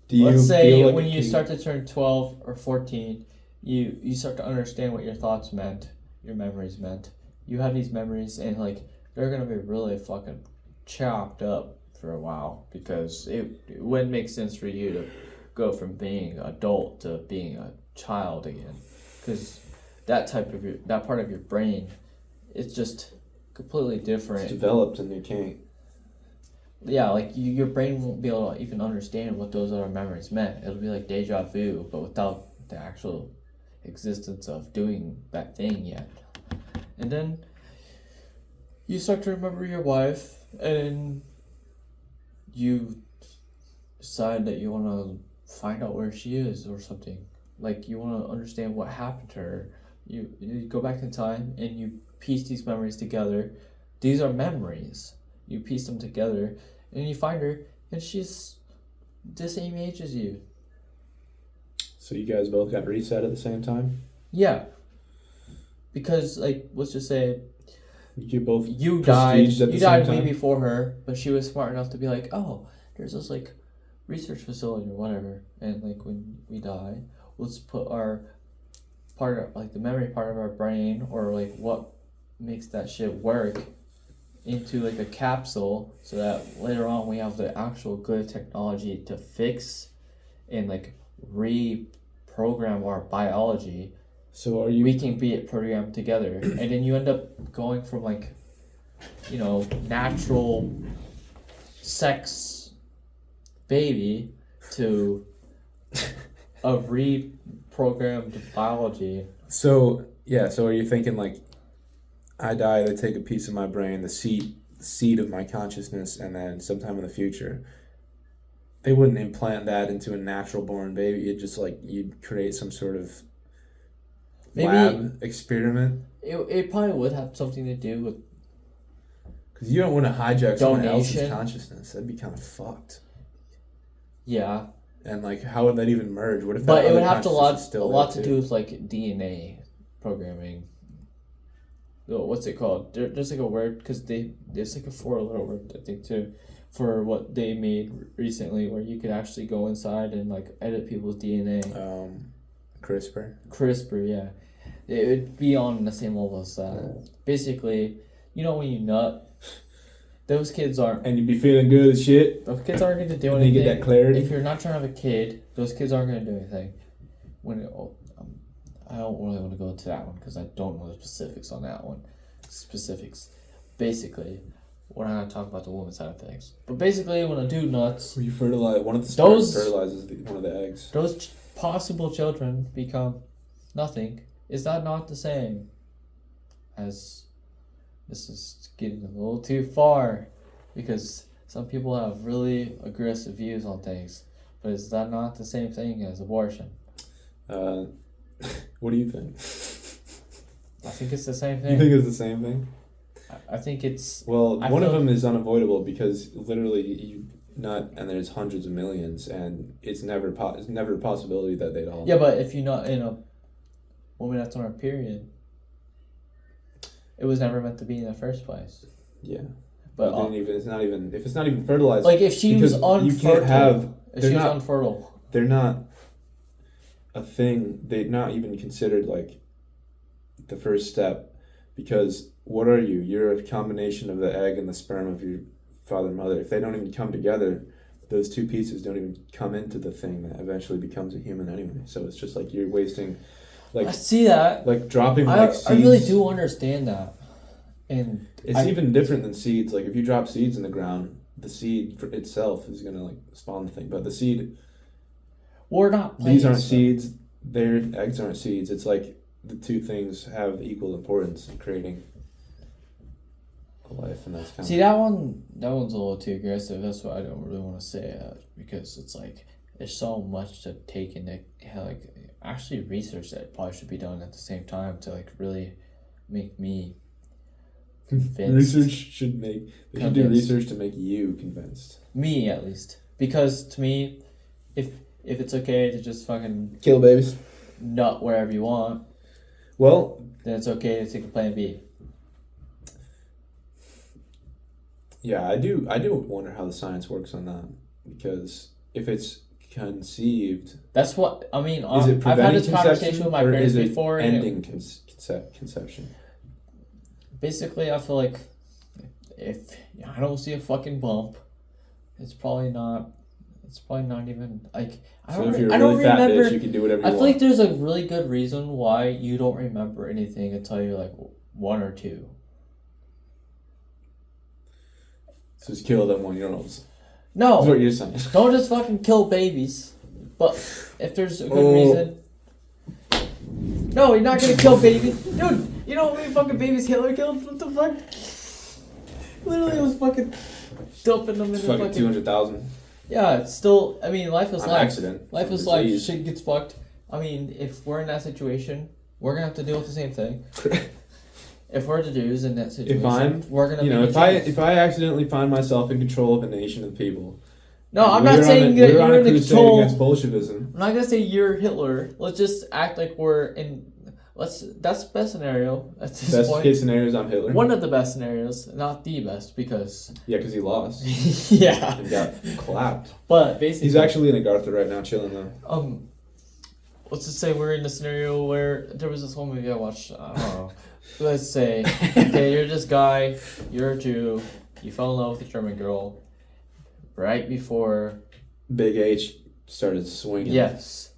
Do you let's say feel like when a you king? start to turn 12 or 14, you start to understand what your thoughts meant, your memories meant. You have these memories, and like they're gonna be really fucking chopped up for a while because it wouldn't make sense for you to go from being an adult to being a child again, because that part of your brain, it's just completely different. It's developed and you can't. Yeah, like your brain won't be able to even understand what those other memories meant. It'll be like deja vu, but without the actual existence of doing that thing yet. And then you start to remember your wife, and you decide that you want to find out where she is or something. Like you want to understand what happened to her. You go back in time and you piece these memories together. These are memories. You piece them together, and you find her, and she's the same age as you. So you guys both got reset at the same time? Yeah. Because, like, let's just say You both you died. prestiged at the You same died time? way before her, but she was smart enough to be like, oh, there's this like research facility or whatever, and like when we die, let's put our part of like the memory part of our brain or like what makes that shit work into like a capsule so that later on we have the actual good technology to fix and like reprogram our biology. So are you... We can be programmed together, and then you end up going from like, you know, natural sex baby to a reprogrammed biology. So, yeah, so are you thinking like, I die, they take a piece of my brain, the seed of my consciousness, and then sometime in the future, they wouldn't implant that into a natural born baby. It'd just like, you'd create some sort of Maybe lab experiment. it probably would have something to do with Because you don't want to hijack someone else's Donation. consciousness. That'd be kind of fucked. yeah, And like, how would that even merge? What if that but it other would have consciousness is a still lot there, to too? do with like DNA programming. Oh, what's it called? There's like a word because there's like a 4-letter word I think too, for what they made recently where you could actually go inside and like edit people's DNA. CRISPR. CRISPR, yeah. It would be on the same level as that. Basically, you know when you nut, those kids aren't And you'd be feeling good as shit. going to do And they anything. get that clarity. If you're not trying to have a kid, those kids aren't going to do anything. I don't really want to go into that one because I don't know the specifics on that one. Basically, we're not going to talk about the woman side of things. But basically, when a dude nuts, Where you fertilize, one of the sperms Those- fertilizes one of the eggs. those possible children become nothing. Is that not the same as... This is getting a little too far because some people have really aggressive views on things. But is that not the same thing as abortion? What do you think? I think it's the same You thing. think it's the same thing? I think it's... Well, I one of feel- them is unavoidable because literally and there's hundreds of millions, and it's never a possibility that they'd all. Yeah, but if you're not in a woman that's on her period, it was never meant to be in the first place. Yeah. But if it's not even fertilized. like if she was because you unfertile, can't have. if she was unfertile, They're not a thing. They're not even considered like the first step, because what are you? You're a combination of the egg and the sperm of your father and mother. If they don't even come together, those two pieces don't even come into the thing that eventually becomes a human anyway. So it's just like you're wasting, I see that. like dropping I seeds. really do understand that, and It's even different than seeds. Like if you drop seeds in the ground, the seed for itself is gonna like spawn the thing. But the seed, we're not. these aren't plants, seeds. Their eggs aren't seeds. It's like the two things have equal importance in creating a life, and that's kind See, that one's a little too aggressive. That's why I don't really want to say it, because it's like there's so much to take into like actually research that probably should be done at the same time to like really make me convinced. Research should make. They should do Convinced. research to make you convinced. Me at least, because to me, if it's okay to just fucking Kill babies. nut wherever you want, Well, then it's okay to take a plan B. yeah, I do wonder how the science works on that, because if it's conceived, That's what I mean. is it I've had preventing this conversation conception, with my or parents is it before. And ending conception? basically, I feel like if I don't see a fucking bump, it's probably not even like I So don't. if you're I a don't really fat remember. bitch, you can do whatever you I want. feel like there's a really good reason why you don't remember anything until you're like 1 or 2. So just kill them 1-year-olds. No, That's what you're saying. don't just fucking kill babies. But if there's a good Oh. reason. No, you're not gonna kill babies. Dude, you know how many fucking babies Hitler killed? What the fuck? Literally, it was fucking dumping them in It's the fucking fucking... 200,000. Yeah, it's still... I mean, life is An life. accident. Life From is life. disease. Shit gets fucked. I mean, if we're in that situation, we're gonna have to deal with the same thing. If we're the dudes in that situation, we're gonna be the if Jews. I accidentally find myself in control of a nation of people. No, I'm we're not on saying a- that we're on you're a in the crusade control... against Bolshevism. I'm not gonna say you're Hitler. Let's just act like we're in... That's the best scenario at this Best point. case scenario is I'm Hitler. One of the best scenarios, not the best, because... Yeah, because he lost yeah. and got clapped. But basically... He's actually in Agartha right now, chilling though. Let's just say we're in a scenario where there was this one movie I watched, I don't know. Let's say, okay, you're this guy, you're a Jew, you fell in love with a German girl right before... Big H started swinging. Yes.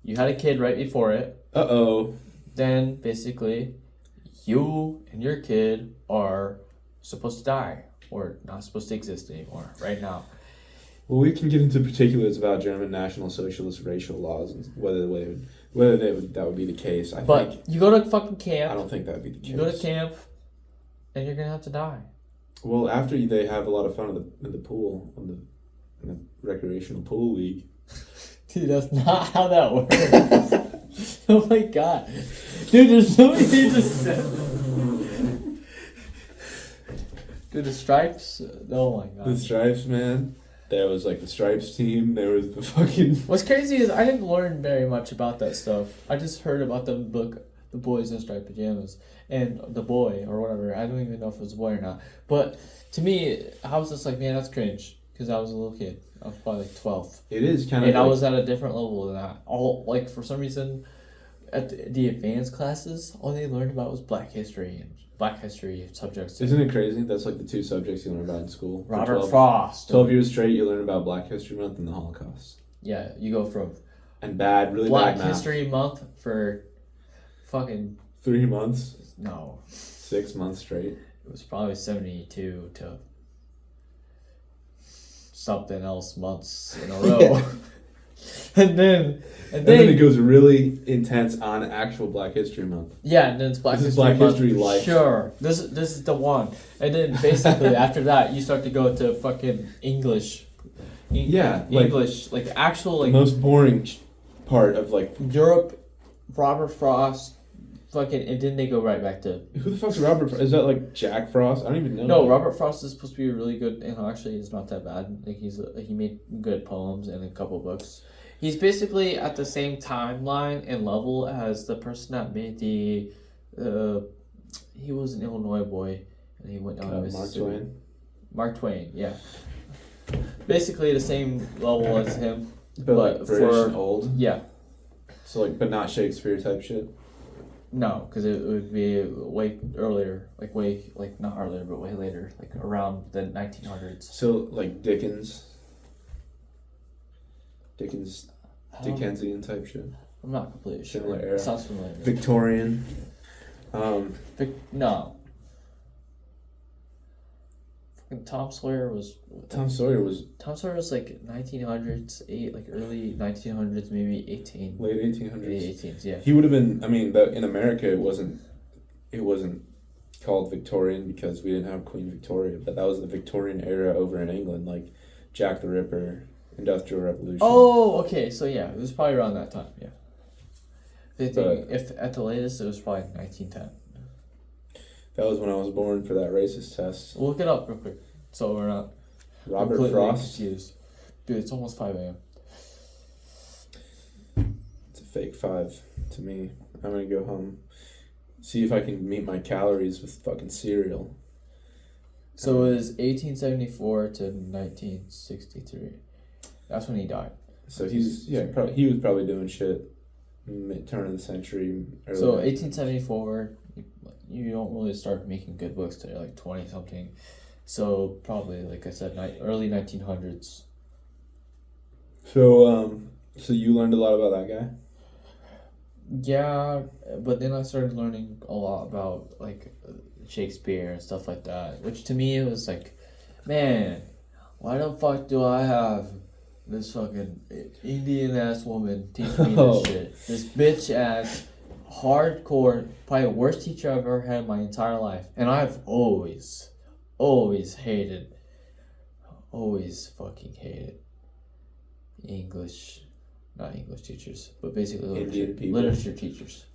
You had a kid right before it. Uh-oh. Then, basically, you and your kid are supposed to die, or not supposed to exist anymore, right now. Well, we can get into particulars about German National Socialist racial laws and whether that would be the case. I But think you go to fucking camp, I don't think that would be the case. you go to camp, and you're gonna have to die. Well, after they have a lot of fun in the pool, in the recreational pool league. Dude, that's not how that works. Oh my god. Dude, there's so many things to say. Dude, the stripes, oh my god. The Stripes, man. There was like the Stripes team. There was the fucking. What's crazy is I didn't learn very much about that stuff. I just heard about the book, The Boys in Striped Pajamas, and the boy, or whatever. I don't even know if it was a boy or not. But to me, I was just like, man, that's cringe. Because I was a little kid. I was probably like 12. It is kind of. And I was at a different level than that. Like, for some reason, at the advanced classes, all they learned about was Black history and Black history subjects. Isn't it crazy? That's like the 2 subjects you learn about in school. For Robert 12 Frost. 12 years straight, you learn about Black History Month and the Holocaust. Yeah, you go from And really Black bad math. History Month for fucking... 3 months, No. 6 months straight. It was probably 72 to something else months in a row. and then And then it goes really intense on actual Black History Month. yeah, and then it's Black This is History Black Month. History Life. Sure. This is the one. And then basically after that you start to go to fucking English Yeah, like- English, like actual The like most boring part of like Europe, Robert Frost, fucking, and then they go right back to who the fuck's Robert? Is that like Jack Frost? I don't even know. no. Robert Frost is supposed to be really good, and actually he's not that bad. Like he made good poems and a couple books. He's basically at the same timeline and level as the person that made the. He was an Illinois boy, and he went down to Mark Mississippi. Twain. Mark Twain, yeah. Basically the same level as him, But like British for and old. yeah. So like, but not Shakespeare type shit. No, because it would be way earlier, like not earlier, but way later, like around the 1900s. So like Dickensian type shit. I'm not completely sure. Similar era. It sounds familiar. Victorian. No. Fucking Tom Sawyer was Tom Sawyer was like 1900s, like early 1900s, maybe 18. late 1800s. Maybe 18s, yeah. He would have been. I mean, in America, it wasn't called Victorian because we didn't have Queen Victoria, but that was the Victorian era over in England, like Jack the Ripper, Industrial Revolution. Oh, okay. So yeah, it was probably around that time. Yeah. They think But- if at the latest it was probably 1910. That was when I was born for that racist test. We'll look it up real quick, so we're not Robert completely Frost. confused. Dude, it's almost 5 a.m. It's a fake 5 to me. I'm gonna go home, see if I can meet my calories with fucking cereal. So it was 1874 to 1963. That's when he died. So he was probably doing shit turn of the century. Early So 1900s. 1874, you don't really start making good books till you're like 20 something. So probably, like I said, early 1900s. So you learned a lot about that guy. Yeah, but then I started learning a lot about like Shakespeare and stuff like that, which to me it was like, man, why the fuck do I have this fucking Indian ass woman teach me Oh. this shit? This bitch ass, hardcore, probably the worst teacher I've ever had in my entire life, and I've always fucking hated English. Not English teachers, but basically Indian people. literature teachers.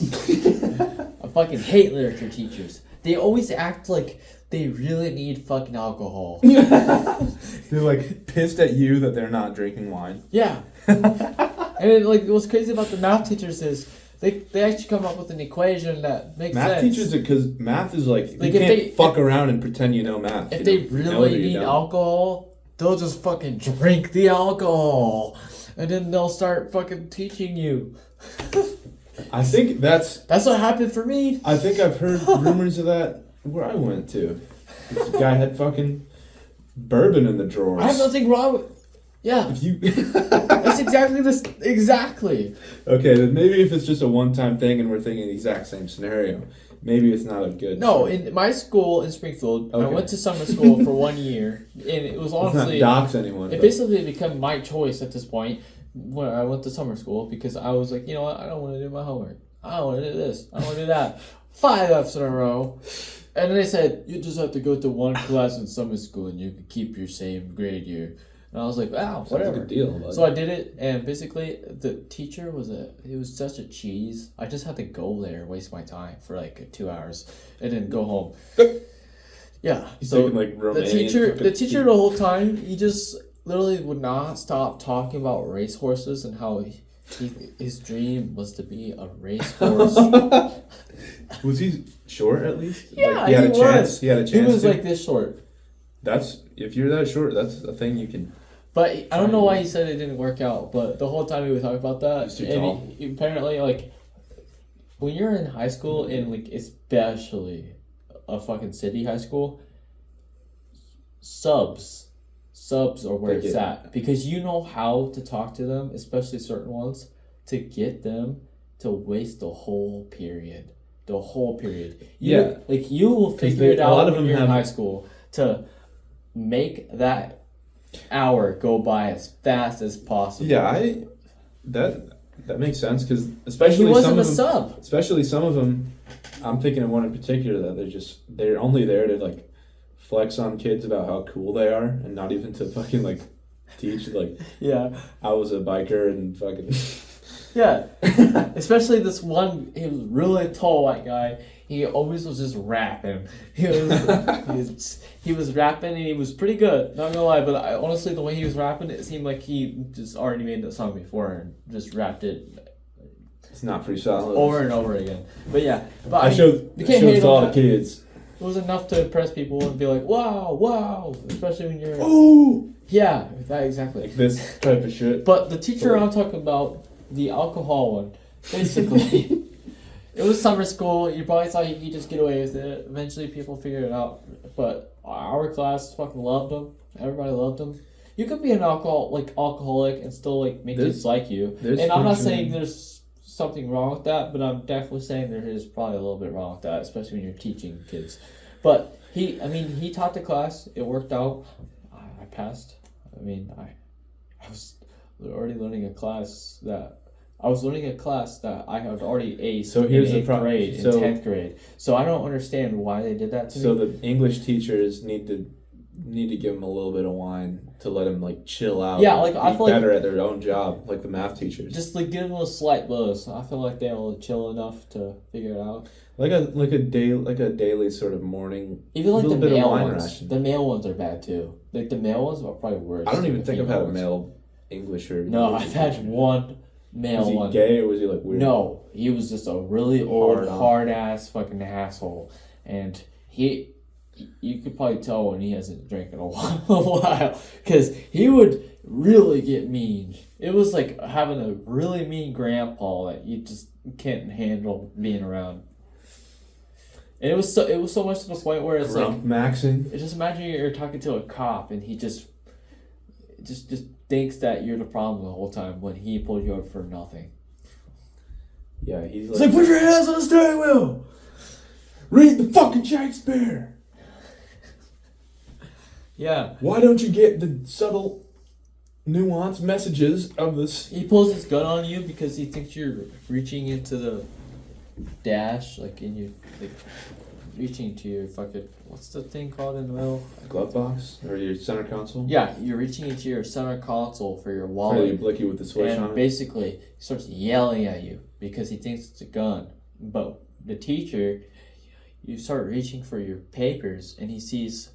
I fucking hate literature teachers. They always act like they really need fucking alcohol. They're like pissed at you that they're not drinking wine. Yeah. And then, like, what's crazy about the math teachers is they actually come up with an equation that makes Math sense. teachers, because math is like you Like, if can't fuck around and pretend you know math. If you they know? You know really that you need don't. alcohol, they'll just fucking drink the alcohol. And then they'll start fucking teaching you. I think that's That's what happened for me. I think I've heard rumors of that where I went to. This guy had fucking bourbon in the drawers. I have nothing wrong with. Yeah, If you that's exactly this. Exactly. Okay, then maybe if it's just a one-time thing and we're thinking the exact same scenario, maybe it's not a good. No, in my school in Springfield, I Okay. went to summer school for 1 year, and it was Let's honestly. not dox anyone. It but- basically became my choice at this point when I went to summer school because I was like, you know what, I don't want to do my homework. I don't want to do this. I don't want to do that. 5 F's in a row. And then they said, you just have to go to one class in summer school and you can keep your same grade year. And I was like, wow, Sounds like whatever. a deal. Bud. So I did it, and basically the teacher he was such a cheese. I just had to go there, waste my time for like 2 hours, and then go home. Yeah. He's So taking, like, the Romanian teacher the whole time, he just literally would not stop talking about racehorses and how his dream was to be a racehorse. Was he short at least? Yeah, Like, he had he a chance. was. He had a chance. He was to? like this short. That's if you're that short. That's a thing you can. But I don't know why he said it didn't work out, but the whole time he would talk about that. He's too and tall. he apparently, like, when you're in high school, and, like, especially a fucking city high school, subs are where They it's get- at. Because you know how to talk to them, especially certain ones, to get them to waste the whole period. The whole period. Yeah. Like, you will 'Cause figure it a out lot of when them you're in have- high school to make that hour go by as fast as possible. Yeah, that makes sense because But especially he wasn't some a of them, sub. especially some of them. I'm thinking of one in particular that they're only there to like flex on kids about how cool they are, and not even to fucking like teach. Like, Yeah. I was a biker and fucking. Yeah. Especially this one, he was really tall white guy. He always was just rapping. He was rapping and he was pretty good, not gonna lie. But honestly, the way he was rapping, it seemed like he just already made the song before and just rapped it It's not freestyle. over and over again. But yeah, but I showed you can't hate to all on the that. kids. It was enough to impress people and be like, wow, especially when you're Oh, yeah, that exactly. like this type of shit. But the teacher I'm talking about, the alcohol one, basically. It was summer school. You probably thought you could just get away with it. Eventually, people figured it out. But our class fucking loved him. Everybody loved him. You could be an alcoholic and still like make kids like you. And I'm not saying there's something wrong with that, but I'm definitely saying there is probably a little bit wrong with that, especially when you're teaching kids. But he taught the class. It worked out. I passed. I was already learning a class that. I was learning a class that I had already aced So here's in the 8th grade, in 10th grade. So I don't understand why they did that to me. So the English teachers need to give them a little bit of wine to let them like chill out. Yeah, like I feel better like at their own job, like the math teachers. just like give them a slight buzz. I feel like they'll chill enough to figure it out. like a daily sort of morning. Even like the little bit of male wine ones. ration. The male ones are bad too. Like the male ones are probably worse. I don't even than think the I've had a female ones. male English or. No, English I've had teacher. one male Was he one. gay or was he like weird? No, he was just a really old, Hard-on. hard ass fucking asshole, and you could probably tell when he hasn't drank in a while, because he would really get mean. It was like having a really mean grandpa that you just can't handle being around. And it was so much to the point where it's Grump like maxing. just imagine you're talking to a cop and he just thinks that you're the problem the whole time when he pulled you over for nothing. Yeah, he's It's like, put your hands on the steering wheel! read the fucking Shakespeare. Yeah. Why don't you get the subtle, nuanced messages of this? He pulls his gun on you because he thinks you're reaching into the dash, like reaching to your fucking, what's the thing called in the middle? Glove box or your center console? Yeah, you're reaching into your center console for your Or you wallet. blicky with the switch And on it. basically, he starts yelling at you because he thinks it's a gun. But the teacher, you start reaching for your papers, and he sees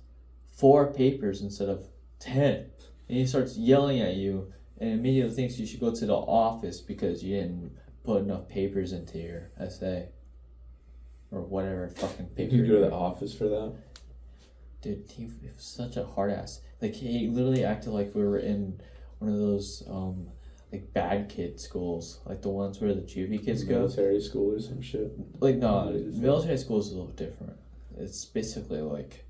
4 papers instead of 10. And he starts yelling at you, and immediately thinks you should go to the office because you didn't put enough papers into your essay. Or whatever fucking paper. You go to the office for that? Dude, he was such a hard ass. Like, he literally acted like we were in one of those, like, bad kid schools. Like, the ones where the juvie kids go. Military school or some shit. Like, no, military school is a little different. It's basically, like,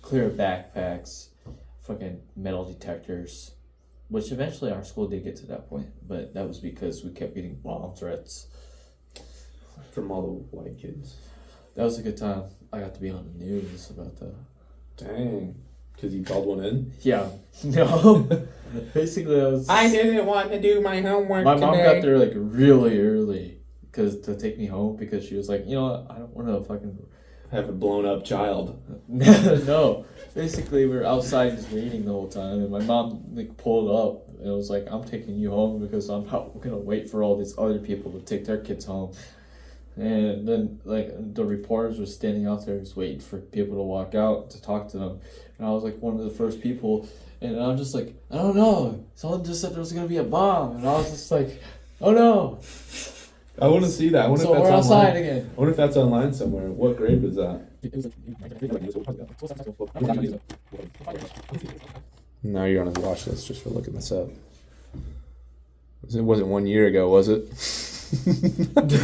clear backpacks, fucking metal detectors. Which eventually our school did get to that point. But that was because we kept getting bomb threats. From all the white kids. That was a good time. I got to be on the news about that. Dang. Because you called one in? Yeah. No. Basically, I didn't want to do my homework my mom got there like really early to take me home because she was like, you know what, I don't want to fucking have a blown up child. no. Basically, we were outside just reading the whole time, and my mom like pulled up and was like, I'm taking you home because I'm not gonna wait for all these other people to take their kids home. And then, like, the reporters were standing out there just waiting for people to walk out to talk to them. And I was, like, one of the first people. And I'm just like, I don't know. Someone just said there was going to be a bomb. And I was just like, oh, no. I want to see that. I wonder So if that's we're outside online. again. I wonder if that's online somewhere. What grade was that? Now you're on his watch list just for looking this up. It wasn't 1 year ago, was it?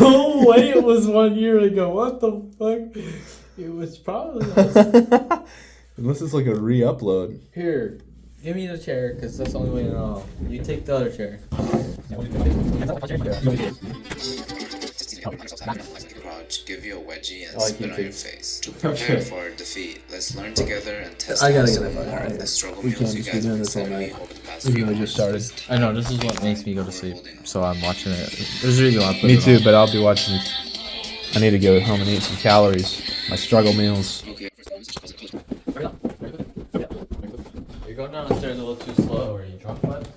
No way it was 1 year ago. What the fuck? It was probably... Unless it's like a re-upload. Here, give me the chair, because that's the only way to know. You take the other chair. Give you a wedgie and I like spit you on too. your face. To prepare for defeat, let's learn together and test I gotta out get some that more right. of the struggle We meals can't you just be guys doing have this all sent me night. over the past Even few though it just started. I know, this is what makes me go to sleep. So I'm watching it. There's a reason why I put Me it too, on. but I'll be watching. I need to go home and eat some calories. My struggle meals. Okay. You're going down the stairs a little too slow. Are you drunk, bud?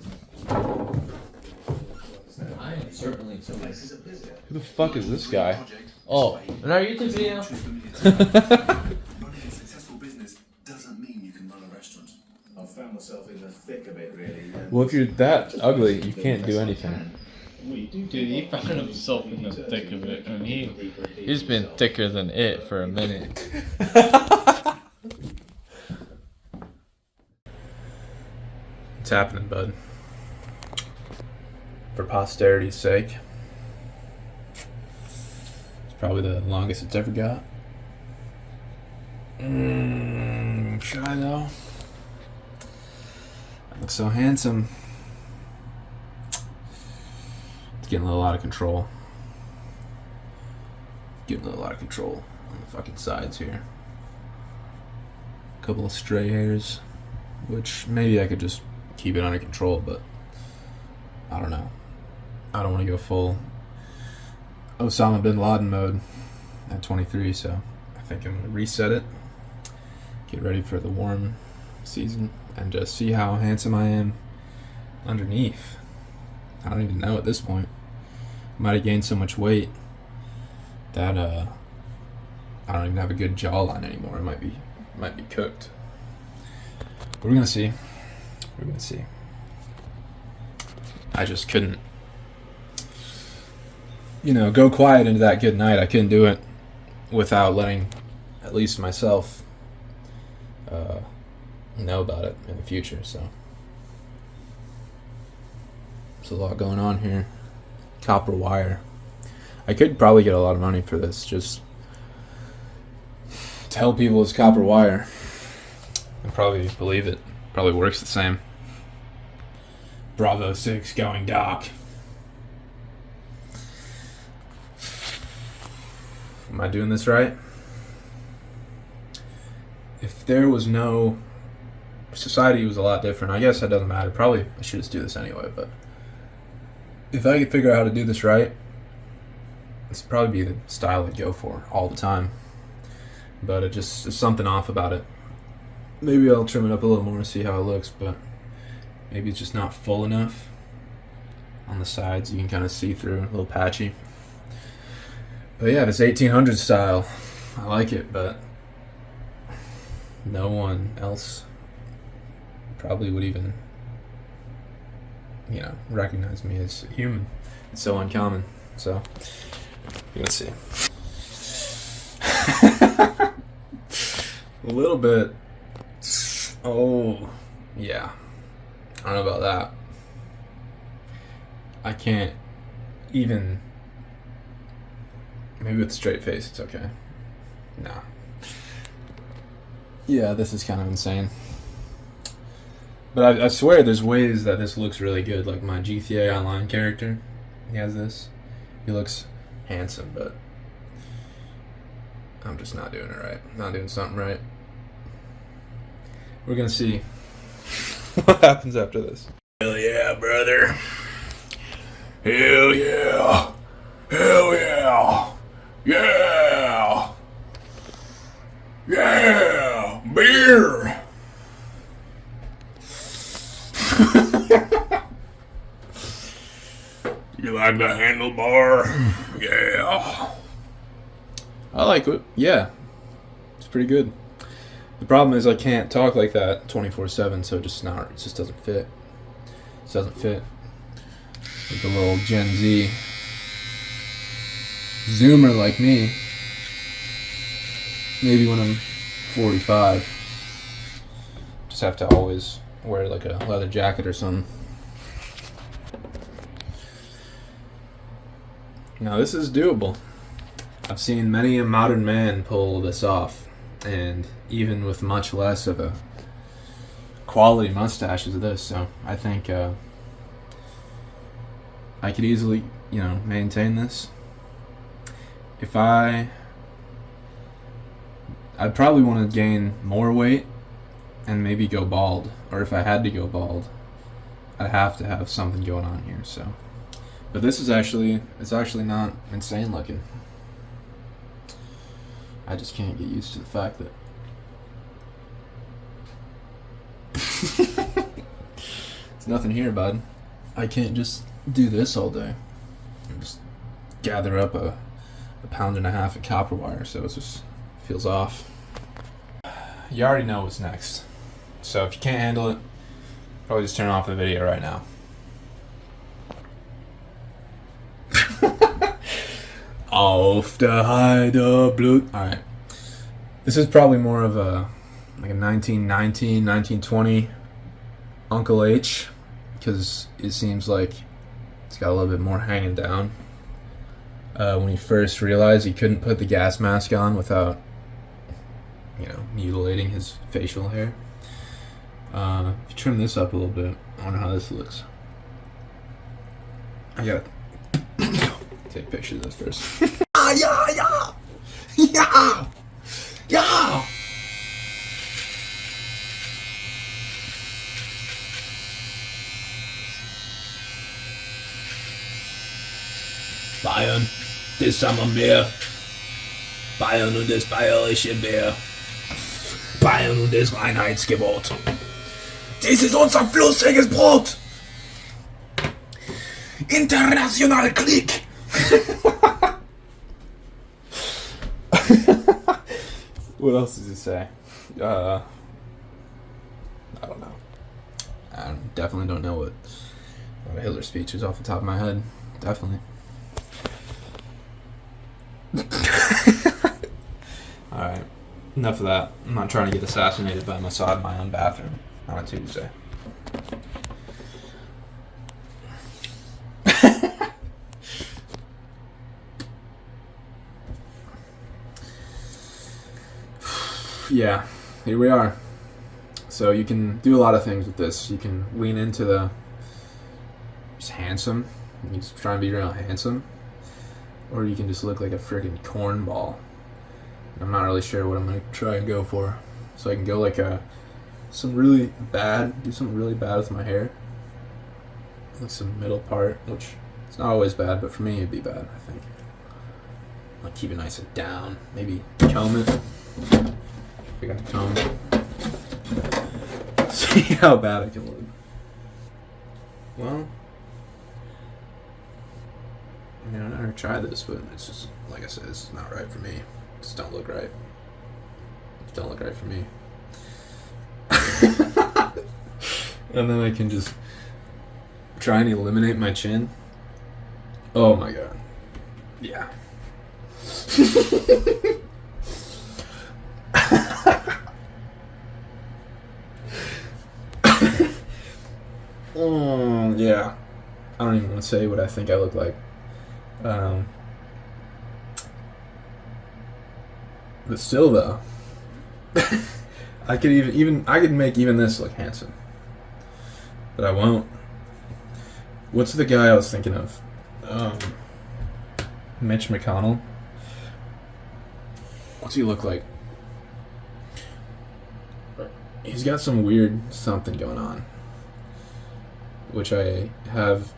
I am certainly so. Who the fuck is this guy? Oh, in our YouTube video. Running a successful business doesn't mean you can run a restaurant. I found myself in the thick of it, really. Well, if you're that ugly, you can't do anything. Dude, he found himself in the thick of it, and he's been thicker than it for a minute. What's happening, bud? For posterity's sake. It's probably the longest it's ever got. Shy though. I look so handsome. It's getting a little out of control. Getting a little out of control on the fucking sides here. A couple of stray hairs, which maybe I could just keep it under control, but I don't know. I don't want to go full Osama bin Laden mode at 23, so I think I'm going to reset it, get ready for the warm season, and just see how handsome I am underneath. I don't even know at this point. I might have gained so much weight that I don't even have a good jawline anymore. It might be cooked. But we're gonna see. We're gonna see. I just couldn't, go quiet into that good night. I couldn't do it without letting at least myself know about it in the future. So there's a lot going on here. Copper wire. I could probably get a lot of money for this. Just tell people it's copper wire and probably believe it. Probably works the same. Bravo 6 going dark. Am I doing this right? If there was no society, was a lot different. I guess that doesn't matter. Probably I should just do this anyway, but if I could figure out how to do this right, this would probably be the style I'd go for all the time. But it just is something off about it. Maybe I'll trim it up a little more and see how it looks, but maybe it's just not full enough. On the sides, you can kind of see through, a little patchy. But yeah, this 1800 style, I like it, but no one else probably would even, recognize me as a human. It's so uncommon. So, we're gonna see. A little bit. Oh, yeah. I don't know about that. I can't even. Maybe with a straight face, it's okay. Nah. Yeah, this is kind of insane. But I swear there's ways that this looks really good. Like my GTA Online character, he has this. He looks handsome, but I'm just not doing it right. Not doing something right. We're gonna see what happens after this. Hell yeah, brother. Hell yeah. Hell yeah. Yeah. Yeah. Beer. You like the handlebar? Yeah. I like it. Yeah. It's pretty good. The problem is I can't talk like that 24/7, so it just doesn't fit. It doesn't fit. Like a little Gen Z Zoomer like me. Maybe when I'm 45. Just have to always wear like a leather jacket or something. Now this is doable. I've seen many a modern man pull this off, and even with much less of a quality mustache as this, so I think I could easily, maintain this. If I'd probably want to gain more weight and maybe go bald, or if I had to go bald, I'd have to have something going on here, so. But this is it's actually not insane looking. I just can't get used to the fact that nothing here, bud. I can't just do this all day. And just gather up a pound and a half of copper wire, so it just feels off. You already know what's next. So if you can't handle it, probably just turn off the video right now. Auf der Heide Blut. Alright. This is probably more of a 1919, 1920 Uncle H, because it seems like it's got a little bit more hanging down. When he first realized he couldn't put the gas mask on without, mutilating his facial hair. If you trim this up a little bit, I wonder how this looks. I gotta take pictures of this first. Yeah! Bayern, das haben wir mehr. Bayern und das bayerische Bier. Bayern und das Reinheitsgebot. Dies ist unser flüssiges Brot. International Klick. What else does he say? I don't know. I definitely don't know what Hitler's speech is off the top of my head. Definitely. Alright, enough of that. I'm not trying to get assassinated by Mossad in my own bathroom on a Tuesday. Yeah, here we are. So you can do a lot of things with this. You can lean into the just handsome. You can just try and be real handsome. Or you can just look like a freaking cornball. I'm not really sure what I'm going to try and go for. So I can go like do something really bad with my hair. Like some middle part, which it's not always bad, but for me it'd be bad, I think. Like keep it nice and down. Maybe comb it. I got the comb. See how bad I can look. Well, I never tried this, but it's just, like I said, it's not right for me. It just don't look right. It don't look right for me. And then I can just try and eliminate my chin. Oh my god. Yeah. Yeah. I don't even want to say what I think I look like. But still though, I could make even this look handsome, but I won't. What's the guy I was thinking of? Mitch McConnell. What's he look like? He's got some weird something going on, which I have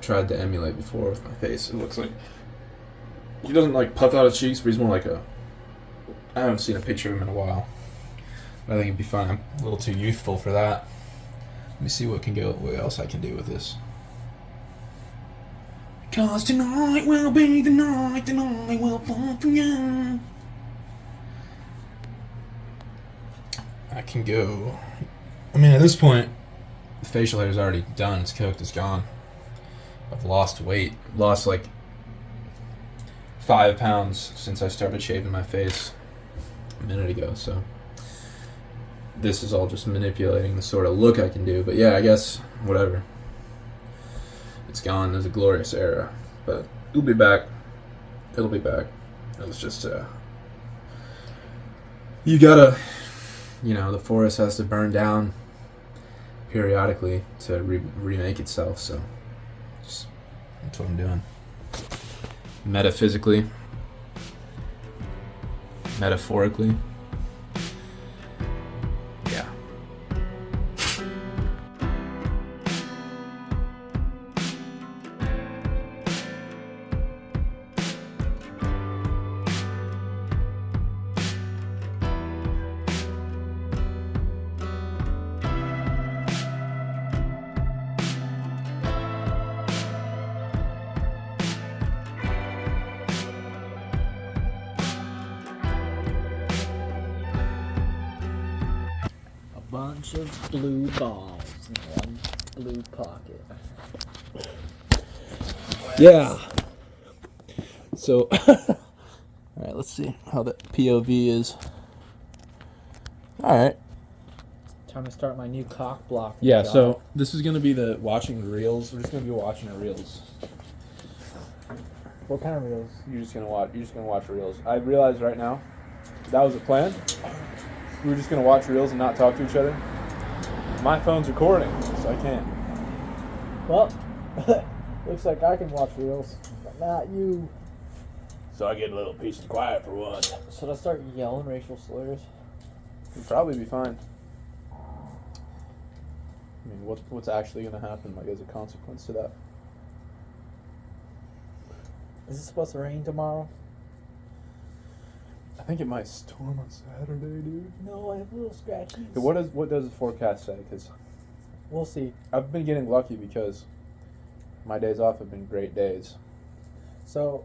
tried to emulate before with my face. It looks like he doesn't like puff out his cheeks, but he's more like I haven't seen a picture of him in a while, but I think it'd be fun. I'm a little too youthful for that. Let me see what else I can do with this. Cause tonight will be the night that I will fall for you. I can go. I mean, at this point, the facial hair is already done. It's cooked. It's gone. I've lost weight. Lost like 5 pounds since I started shaving my face a minute ago. So this is all just manipulating the sort of look I can do. But yeah, I guess whatever. It's gone. There's a glorious era, but it'll be back. It'll be back. It was just you gotta, the forest has to burn down periodically to remake itself. So that's what I'm doing. Metaphysically, metaphorically. Yeah. bunch of blue balls in one blue pocket. Yeah. So, all right, let's see how the POV is. All right. Time to start my new cock block. Yeah, job. so this is going to be the watching reels. We're just going to be watching the reels. What kind of reels? You're just going to watch reels. I realize right now that was the plan. We were just going to watch reels and not talk to each other. My phone's recording, so I can't. Well, looks like I can watch reels, but not you. So I get a little peace and quiet for once. Should I start yelling racial slurs? It'd probably be fine. I mean, what's actually going to happen, like, as a consequence to that? Is it supposed to rain tomorrow? I think it might storm on Saturday, dude. No, I have little scratches. Okay, what does the forecast say? Because We'll see. I've been getting lucky because my days off have been great days. So,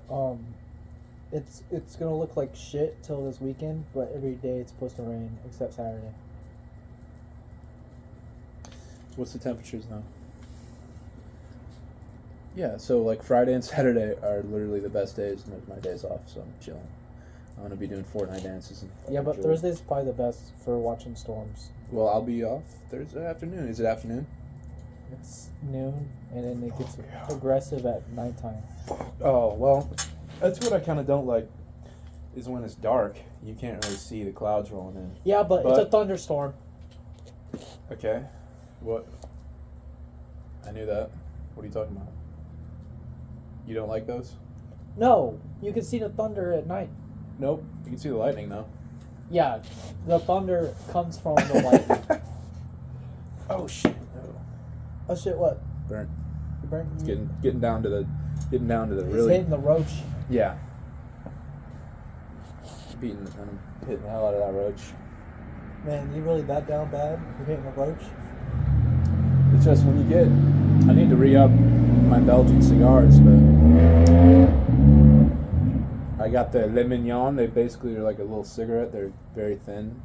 it's gonna look like shit till this weekend, but every day it's supposed to rain except Saturday. What's the temperatures now? Yeah, so like Friday and Saturday are literally the best days of my days off, so I'm chilling. I'm gonna be doing Fortnite dances. And Yeah, but fucking Thursday's probably the best for watching storms. Well, I'll be off Thursday afternoon. Is it afternoon? It's noon, and then it gets aggressive at nighttime. Oh, well, that's what I kind of don't like, is when it's dark, you can't really see the clouds rolling in. Yeah, but it's a thunderstorm. Okay. What? I knew that. What are you talking about? You don't like those? No, you can see the thunder at night. Nope. You can see the lightning, though. Yeah, the thunder comes from the light. Oh, shit. No. Oh shit! What? Burnt. You burnt? It's getting down to the He's really... hitting the roach. Yeah. I'm hitting the hell out of that roach. Man, you really that down bad? You're hitting the roach? It's just when you get... I need to re-up my Belgian cigars, but... I got the Le Mignon. They basically are like a little cigarette. They're very thin.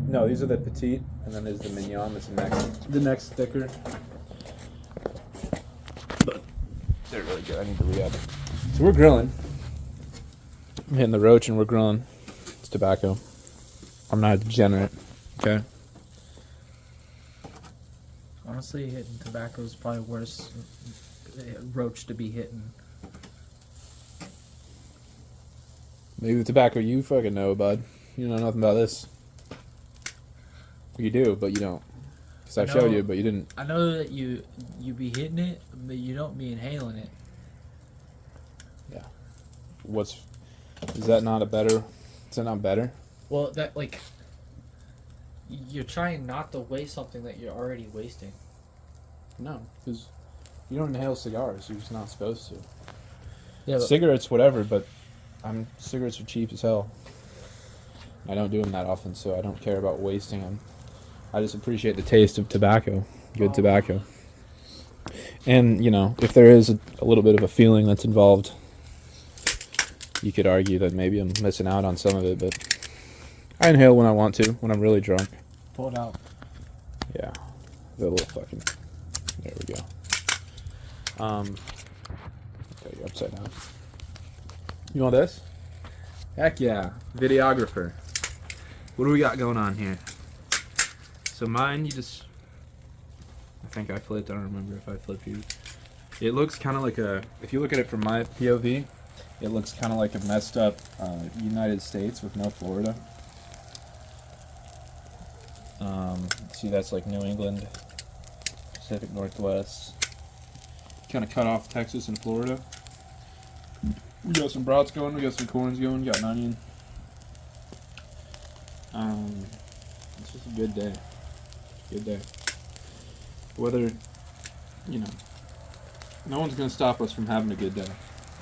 No, these are the petite, and then there's the Mignon that's the next thicker. But they're really good. I need to re-up. So we're grilling. I'm hitting the roach and we're grilling. It's tobacco. I'm not a degenerate. Okay? Honestly, hitting tobacco is probably worse roach to be hitting. Maybe the tobacco you fucking know, bud. You know nothing about this. You do, but you don't. Because I showed you, but you didn't. I know that you be hitting it, but you don't be inhaling it. Yeah. Is that not a better... Is that not better? Well, that, like... You're trying not to waste something that you're already wasting. No, because you don't inhale cigars. You're just not supposed to. Yeah, Cigarettes, whatever, but cigarettes are cheap as hell. I don't do them that often, so I don't care about wasting them. I just appreciate the taste of tobacco. Good tobacco. And, if there is a little bit of a feeling that's involved, you could argue that maybe I'm missing out on some of it, but I inhale when I want to, when I'm really drunk. pull it out. Yeah. The little fucking... There we go. Okay, you're upside down. You want this? Heck yeah. Videographer. What do we got going on here? So mine, I think I flipped. I don't remember if I flipped you. It looks kind of like if you look at it from my POV, it looks kind of like a messed up United States with no Florida. See, that's like New England, Pacific Northwest. Kind of cut off Texas and Florida. We got some brats going, we got some corns going, got an onion. It's just a good day. Good day. Whether, no one's gonna stop us from having a good day.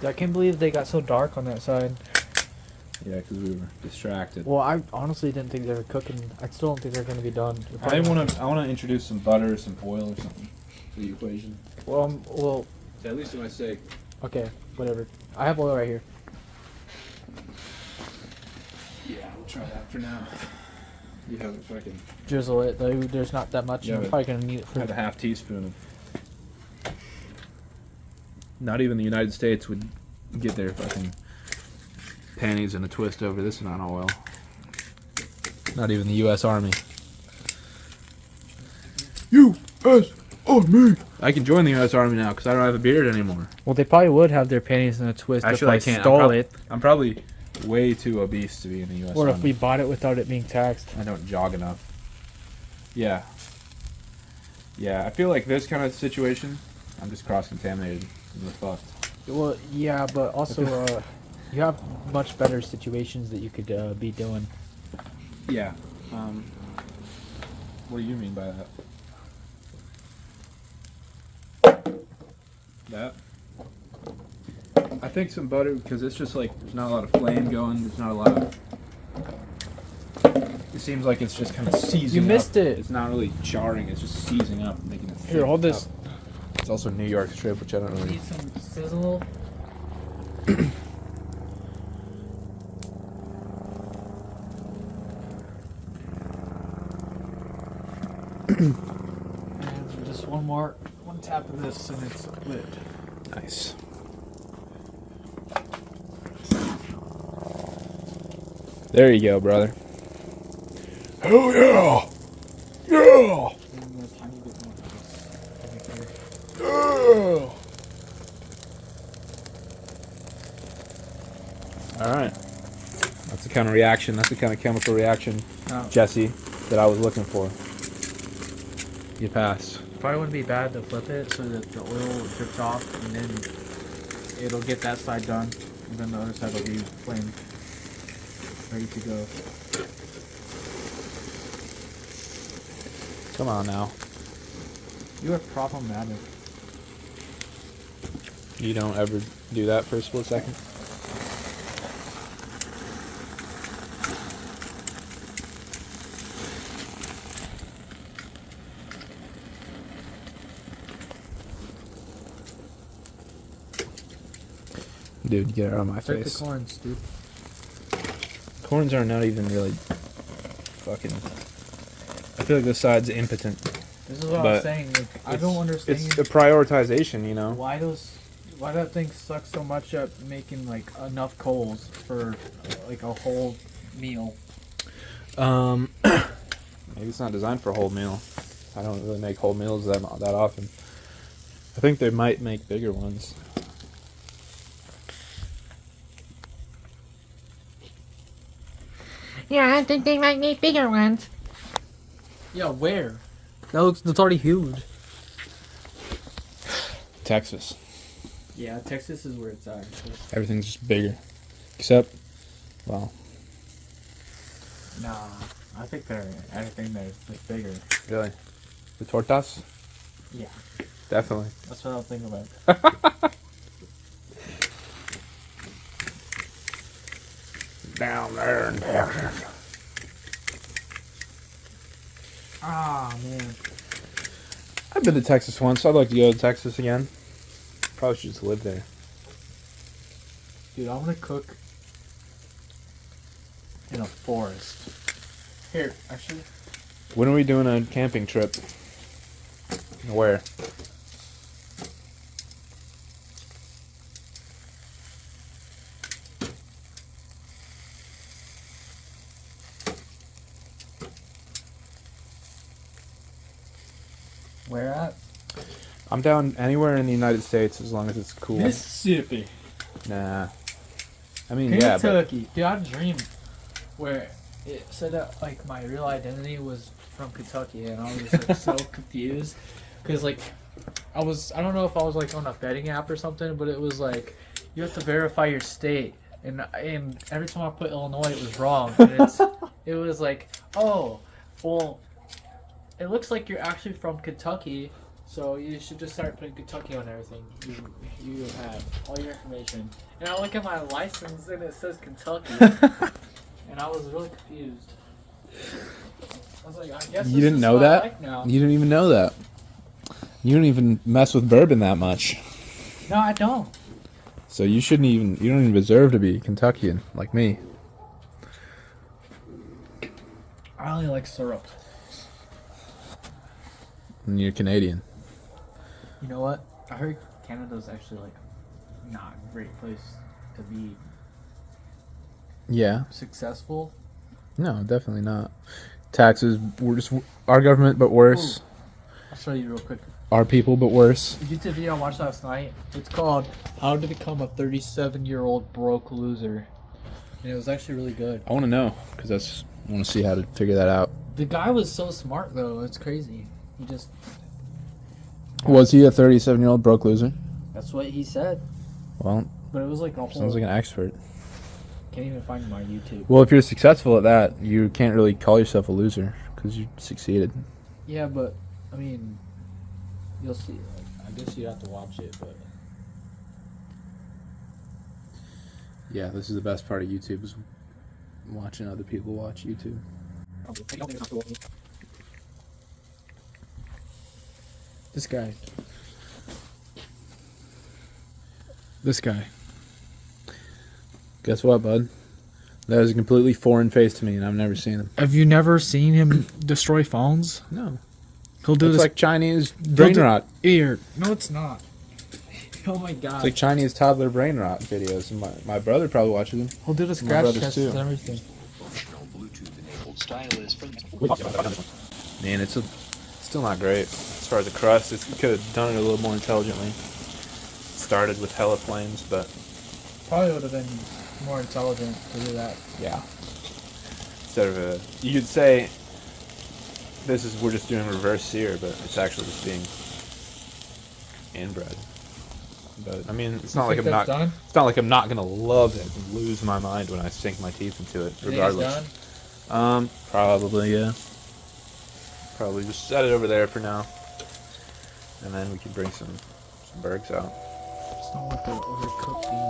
I can't believe they got so dark on that side. Yeah, because we were distracted. Well, I honestly didn't think they were cooking. I still don't think they're going to be done. I want to introduce some butter or some oil or something to the equation. Well, At least for my sake. okay, whatever. I have oil right here. Yeah, we'll try that for now. You have a fucking drizzle it. Though there's not that much. Yeah, I'm but probably gonna need it for. have a half teaspoon of. Not even the United States would get their fucking panties in a twist over this amount of oil. Not even the U.S. Army. U.S. Army. I can join the U.S. Army now because I don't have a beard anymore. Well, they probably would have their panties in a twist Actually, if I I can't. stole it, I'm probably way too obese to be in the U.S. or Army. if we bought it without it being taxed. I don't jog enough. Yeah. Yeah, I feel like this kind of situation, I'm just cross-contaminated. I'm fucked. Well, yeah, but also you have much better situations that you could be doing. Yeah. What do you mean by that? That? I think some butter, because it's just like, there's not a lot of flame going, there's not a lot of... It seems like it's just kind of seizing You missed up. it. It's not really charring, it's just seizing up, making it Here, hold this. up. It's also New York strip, which I don't really... Need some sizzle. And just one tap of this and it's lit. Nice. There you go, brother. Hell yeah! Yeah! And a tiny bit more of this. Yeah! Alright. That's the kind of reaction, that's the kind of chemical reaction, Oh. Jesse, that I was looking for. You pass. Probably wouldn't be bad to flip it so that the oil drips off and then it'll get that side done and then the other side will be flame ready to go. Come on now. You are problematic. You don't ever do that for a split second? Dude, get out of my Check the face. corns, dude. Corns are not even really fucking... I feel like this side's impotent. This is what But I'm saying. Like, I don't understand It's a prioritization, you know? why that thing sucks so much at making like enough coals for like a whole meal. Maybe it's not designed for a whole meal. I don't really make whole meals that often. I think they might make bigger ones. Yeah, I think they might make bigger ones. Yeah, where? That's already huge. Texas. Yeah, Texas is where it's at. Everything's just bigger. Except, well, Nah, I think everything there's like bigger. really. The tortas? Yeah, Definitely. that's what I'm thinking about. Down there in Texas. Ah, man. I've been to Texas once. I'd like to go to Texas again. Probably should just live there. Dude, I want to cook in a forest. Here, actually. When are we doing a camping trip? Where? Where at? I'm down anywhere in the United States as long as it's cool. Mississippi. Nah. I mean, yeah, but Kentucky. Dude, I dreamed where it said that like my real identity was from Kentucky, and I was just like, so confused because like I don't know if I was like on a betting app or something, but it was like you have to verify your state, and every time I put Illinois, it was wrong. And it was like, oh, well, it looks like you're actually from Kentucky. So you should just start putting Kentucky on everything. You have all your information. And I look at my license and it says Kentucky. And I was really confused. I was like, I guess You this didn't is know what I that? like now. you didn't even know that. You don't even mess with bourbon that much. No, I don't. So you don't even deserve to be Kentuckian like me. I only like syrup. And you're Canadian. You know what? I heard Canada's actually like not a great place to be Yeah. successful. No, definitely not. Taxes, we're just our government, but worse. Ooh. I'll show you real quick. Our people, but worse. The YouTube video I watched last night, it's called How to Become a 37-Year-Old Broke Loser. And it was actually really good. I want to know because I want to see how to figure that out. The guy was so smart though, it's crazy. He just, Was he a 37-year-old broke loser? that's what he said. Well, But it was like a whole, sounds like an expert. can't even find my YouTube. Well, if you're successful at that, you can't really call yourself a loser because you succeeded. Yeah, but, I mean, you'll see. Like, I guess you have to watch it, but. Yeah, this is the best part of YouTube is watching other people watch YouTube. This guy. This guy. Guess what, bud? That is a completely foreign face to me, and I've never seen him. Have you never seen him destroy phones? No. He'll do It's this. like Chinese brain rot. Ear. No, it's not. Oh my god. It's like Chinese toddler brain rot videos. And my brother probably watches them. He'll do the My scratch brothers tests too. and everything. Man, it's still not great as far as the crust. It could have done it a little more intelligently. Started with hella flames, but Probably would have been more intelligent to do that. yeah. Instead of you could say we're just doing reverse sear, but it's actually just being inbred. But I mean, it's not like It's not like I'm not gonna love it and lose my mind when I sink my teeth into it, regardless. Probably, yeah. Probably just set it over there for now, and then we can bring some bergs out. Just don't want the overcooked beans.